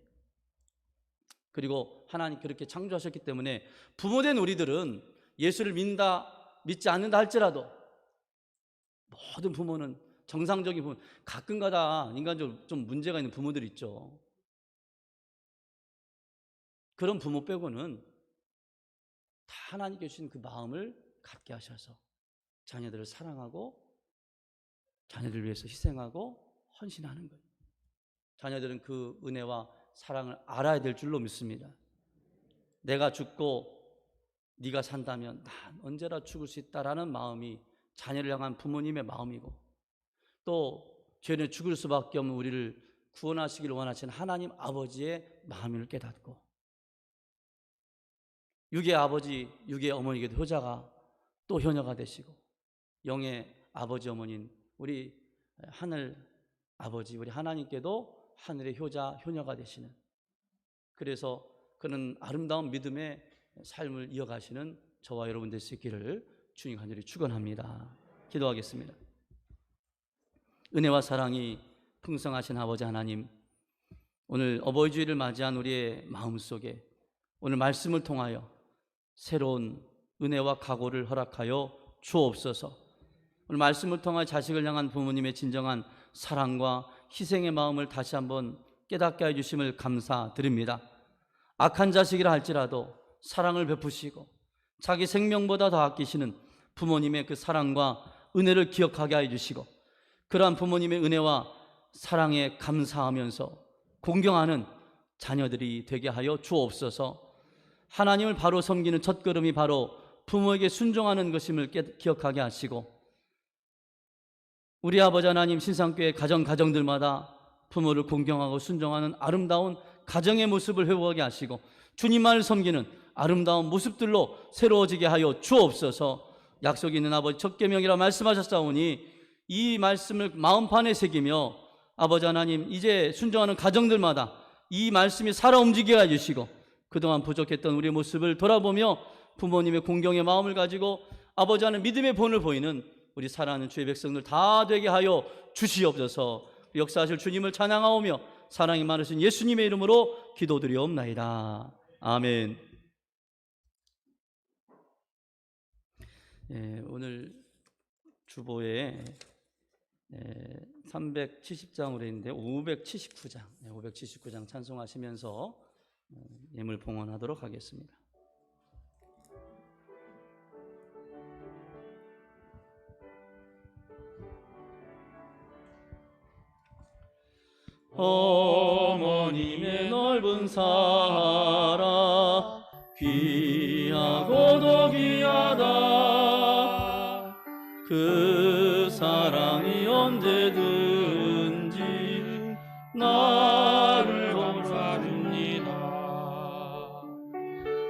그리고 하나님 그렇게 창조하셨기 때문에 부모된 우리들은 예수를 믿지 않는다 할지라도 모든 부모는 정상적인 부모, 가끔가다 인간적으로 좀 문제가 있는 부모들이 있죠. 그런 부모 빼고는 다 하나님께 주신 그 마음을 갖게 하셔서 자녀들을 사랑하고 자녀들을 위해서 희생하고 헌신하는 거예요. 자녀들은 그 은혜와 사랑을 알아야 될 줄로 믿습니다. 내가 죽고 네가 산다면 난 언제나 죽을 수 있다라는 마음이 자녀를 향한 부모님의 마음이고 또 죄는 죽을 수밖에 없는 우리를 구원하시기를 원하시는 하나님 아버지의 마음을 깨닫고 육의 아버지, 육의 어머니에게도 효자가 또 효녀가 되시고 영의 아버지 어머니인 우리 하늘 아버지 우리 하나님께도 하늘의 효자, 효녀가 되시는 그래서 그런 아름다운 믿음의 삶을 이어가시는 저와 여러분 될 수 있기를 주님 간절히 축원합니다. 기도하겠습니다. 은혜와 사랑이 풍성하신 아버지 하나님, 오늘 어버이 주일을 맞이한 우리의 마음속에 오늘 말씀을 통하여 새로운 은혜와 각오를 허락하여 주옵소서. 오늘 말씀을 통하여 자식을 향한 부모님의 진정한 사랑과 희생의 마음을 다시 한번 깨닫게 해주심을 감사드립니다. 악한 자식이라 할지라도 사랑을 베푸시고 자기 생명보다 더 아끼시는 부모님의 그 사랑과 은혜를 기억하게 해주시고 그러한 부모님의 은혜와 사랑에 감사하면서 공경하는 자녀들이 되게 하여 주옵소서. 하나님을 바로 섬기는 첫걸음이 바로 부모에게 순종하는 것임을 기억하게 하시고 우리 아버지 하나님 신상교회 가정들마다 부모를 공경하고 순종하는 아름다운 가정의 모습을 회복하게 하시고 주님만을 섬기는 아름다운 모습들로 새로워지게 하여 주옵소서. 약속 있는 아버지 첫 계명이라 말씀하셨사오니 이 말씀을 마음판에 새기며 아버지 하나님 이제 순종하는 가정들마다 이 말씀이 살아 움직이게 해주시고 그동안 부족했던 우리의 모습을 돌아보며 부모님의 공경의 마음을 가지고 아버지 하나님 믿음의 본을 보이는 우리 사랑하는 주의 백성들 다 되게 하여 주시옵소서. 역사하실 주님을 찬양하오며 사랑이 많으신 예수님의 이름으로 기도드리옵나이다. 아멘. 오늘 주보에 370장으로 있는데 579장 찬송하시면서 예물 봉헌하도록 하겠습니다. 어머님의 넓은 사랑 귀하고도 귀하다. 그 사랑이 언제든지 나를 돌봐줍니다.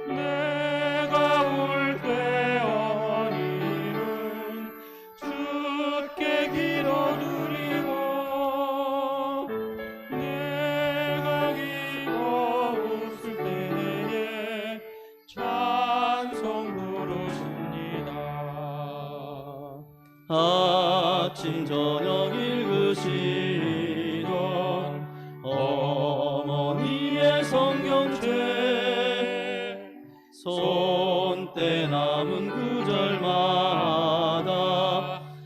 내가 울 때 어머니는 주께 기도드리고 내가 기뻐 웃을 때에 찬송 부르십니다. 아침 저녁 읽으시던 어머니의 성경책 손때 남은 구절마다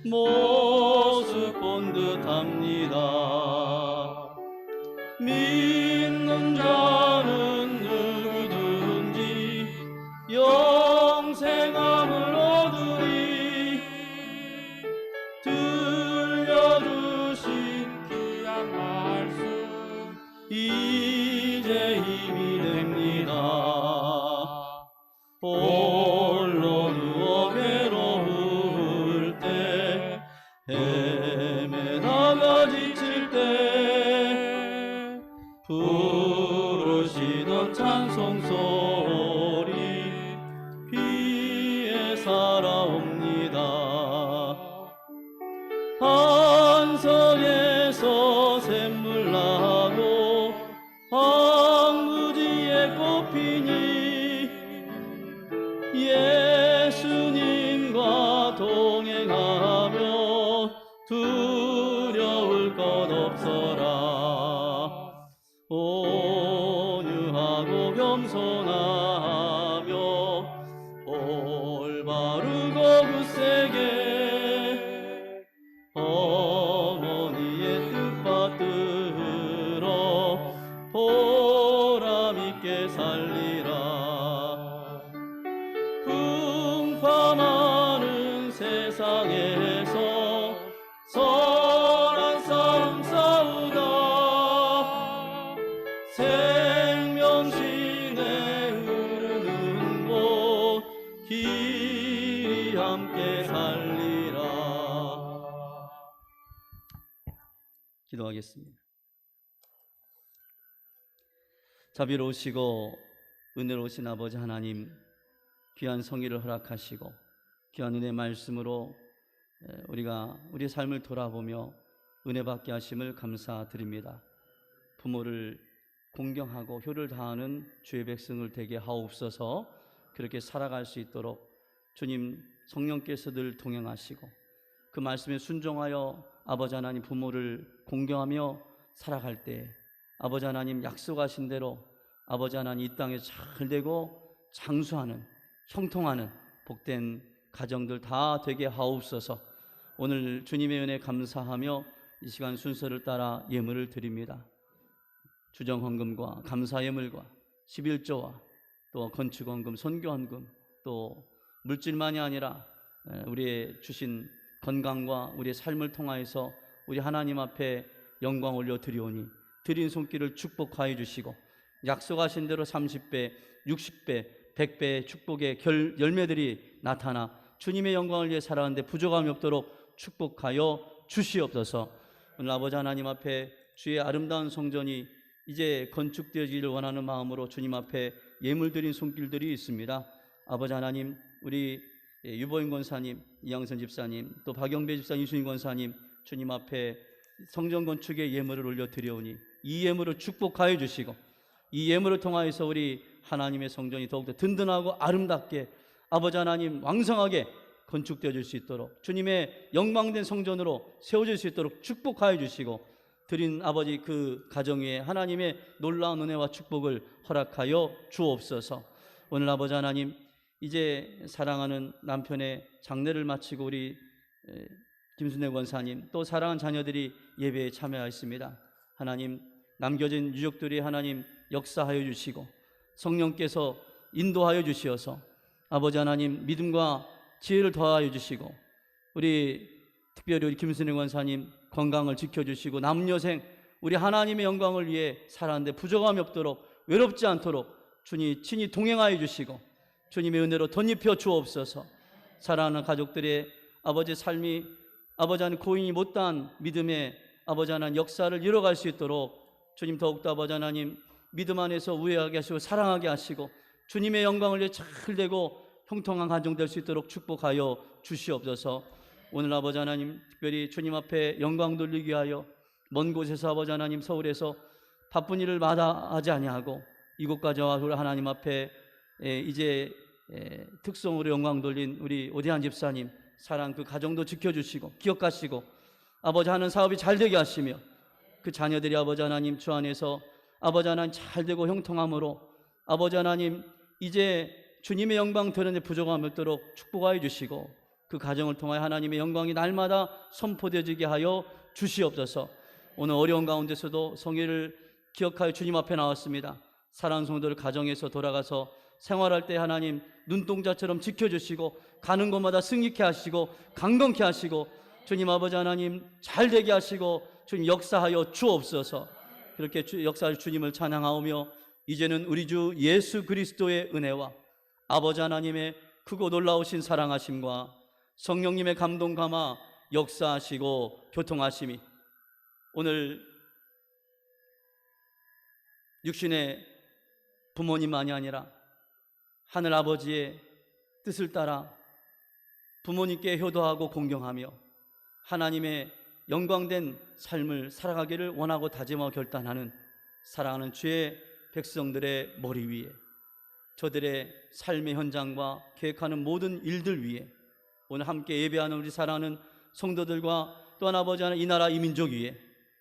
모습 본 듯합니다. 믿는 자는 누구든지 영생함을 얻으리. 들려주신 귀한 말씀 이제 힘이 됩니다. 홀로 누워 괴로울 때 헤매다가 지칠 때 부르시던 찬송 소리 귀에 살아옵니다. 한성에서 샘물 나고 황무지에 꽃피니 예수님과 동행하며 두려울 것 없어라. 온유하고 겸손하며 올바르고 굳세게 어머니의 뜻 받들어 보람있게 살리라. 풍파많은 세상에서 선한 싸움 싸우다 생명신에 흐르는 곳 길이 함께 살리라. 기도하겠습니다. 자비로우시고 은혜로우신 아버지 하나님, 귀한 성의를 허락하시고 귀한 은혜의 말씀으로 우리가 우리의 삶을 돌아보며 은혜 받게 하심을 감사드립니다. 부모를 공경하고 효를 다하는 주의 백성을 되게 하옵소서. 그렇게 살아갈 수 있도록 주님 성령께서 늘 동행하시고 그 말씀에 순종하여 아버지 하나님 부모를 공경하며 살아갈 때 아버지 하나님 약속하신 대로 아버지 하나님 이 땅에 잘 되고 장수하는 형통하는 복된 가정들 다 되게 하옵소서. 오늘 주님의 은혜 감사하며 이 시간 순서를 따라 예물을 드립니다. 주정헌금과 감사예물과 11조와 또 건축헌금, 선교헌금, 또 물질만이 아니라 우리의 주신 건강과 우리의 삶을 통하여서 우리 하나님 앞에 영광 올려 드리오니 드린 손길을 축복하여 주시고 약속하신 대로 30배, 60배, 100배의 축복의 열매들이 나타나 주님의 영광을 위해 살아가는데 부족함이 없도록 축복하여 주시옵소서. 오늘 아버지 하나님 앞에 주의 아름다운 성전이 이제 건축되어지기를 원하는 마음으로 주님 앞에 예물 드린 손길들이 있습니다. 아버지 하나님, 우리 유보인 권사님, 이양선 집사님, 또 박영배 집사님, 이수인 권사님 주님 앞에 성전 건축의 예물을 올려드려오니 이 예물을 축복하여 주시고 이 예물을 통하여서 우리 하나님의 성전이 더욱더 든든하고 아름답게 아버지 하나님 왕성하게 건축되어질 수 있도록 주님의 영광된 성전으로 세워질 수 있도록 축복하여 주시고 드린 아버지 그 가정 위에 하나님의 놀라운 은혜와 축복을 허락하여 주옵소서. 오늘 아버지 하나님, 이제 사랑하는 남편의 장례를 마치고 우리 김순애 권사님 또 사랑하는 자녀들이 예배에 참여하였습니다. 하나님, 남겨진 유족들이 하나님 역사하여 주시고 성령께서 인도하여 주시어서 아버지 하나님 믿음과 지혜를 더하여 주시고 우리 특별히 우리 김순애 권사님 건강을 지켜주시고 남여생 우리 하나님의 영광을 위해 살았는데 부족함이 없도록 외롭지 않도록 주님 친히 동행하여 주시고 주님의 은혜로 덧입혀 주옵소서. 사랑하는 가족들의 아버지 삶이 아버지 하나님 고인이 못다한 믿음의 아버지 하나님 역사를 이뤄갈 수 있도록 주님 더욱더 아버지 하나님 믿음 안에서 우애하게 하시고 사랑하게 하시고 주님의 영광을 위해 잘되고 형통한 가정 될 수 있도록 축복하여 주시옵소서. 오늘 아버지 하나님 특별히 주님 앞에 영광 돌리기 위하여 먼 곳에서 아버지 하나님 서울에서 바쁜 일을 마다하지 아니하고 이곳까지 와서 하나님 앞에 이제 특성으로 영광 돌린 우리 오대한 집사님 사랑 그 가정도 지켜주시고 기억하시고 아버지 하는 사업이 잘되게 하시며 그 자녀들이 아버지 하나님 주 안에서 아버지 하나님 잘되고 형통함으로 아버지 하나님 이제 주님의 영광 되는데 부족함이 없도록 축복하여 주시고 그 가정을 통하여 하나님의 영광이 날마다 선포되어지게 하여 주시옵소서. 오늘 어려운 가운데서도 성회를 기억하여 주님 앞에 나왔습니다. 사랑하는 성도들 가정에서 돌아가서 생활할 때 하나님 눈동자처럼 지켜주시고 가는 곳마다 승리케 하시고 강건케 하시고 주님 아버지 하나님 잘되게 하시고 주님 역사하여 주옵소서. 그렇게 역사할 주님을 찬양하오며 이제는 우리 주 예수 그리스도의 은혜와 아버지 하나님의 크고 놀라우신 사랑하심과 성령님의 감동 감화 역사하시고 교통하심이 오늘 육신의 부모님만이 아니라 하늘 아버지의 뜻을 따라 부모님께 효도하고 공경하며 하나님의 영광된 삶을 살아가기를 원하고 다짐하고 결단하는 사랑하는 주의 백성들의 머리 위에 저들의 삶의 현장과 계획하는 모든 일들 위에 오늘 함께 예배하는 우리 사랑하는 성도들과 또한 아버지 하나님 이 나라 이 민족 위에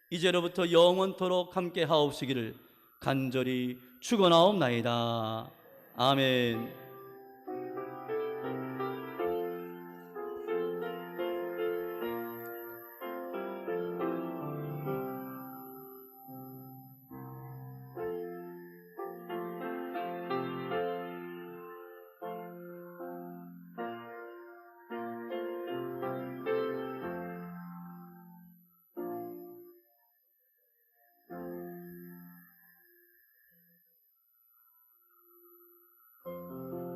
이제로부터 영원토록 함께 하옵시기를 간절히 축원하옵나이다. 아멘.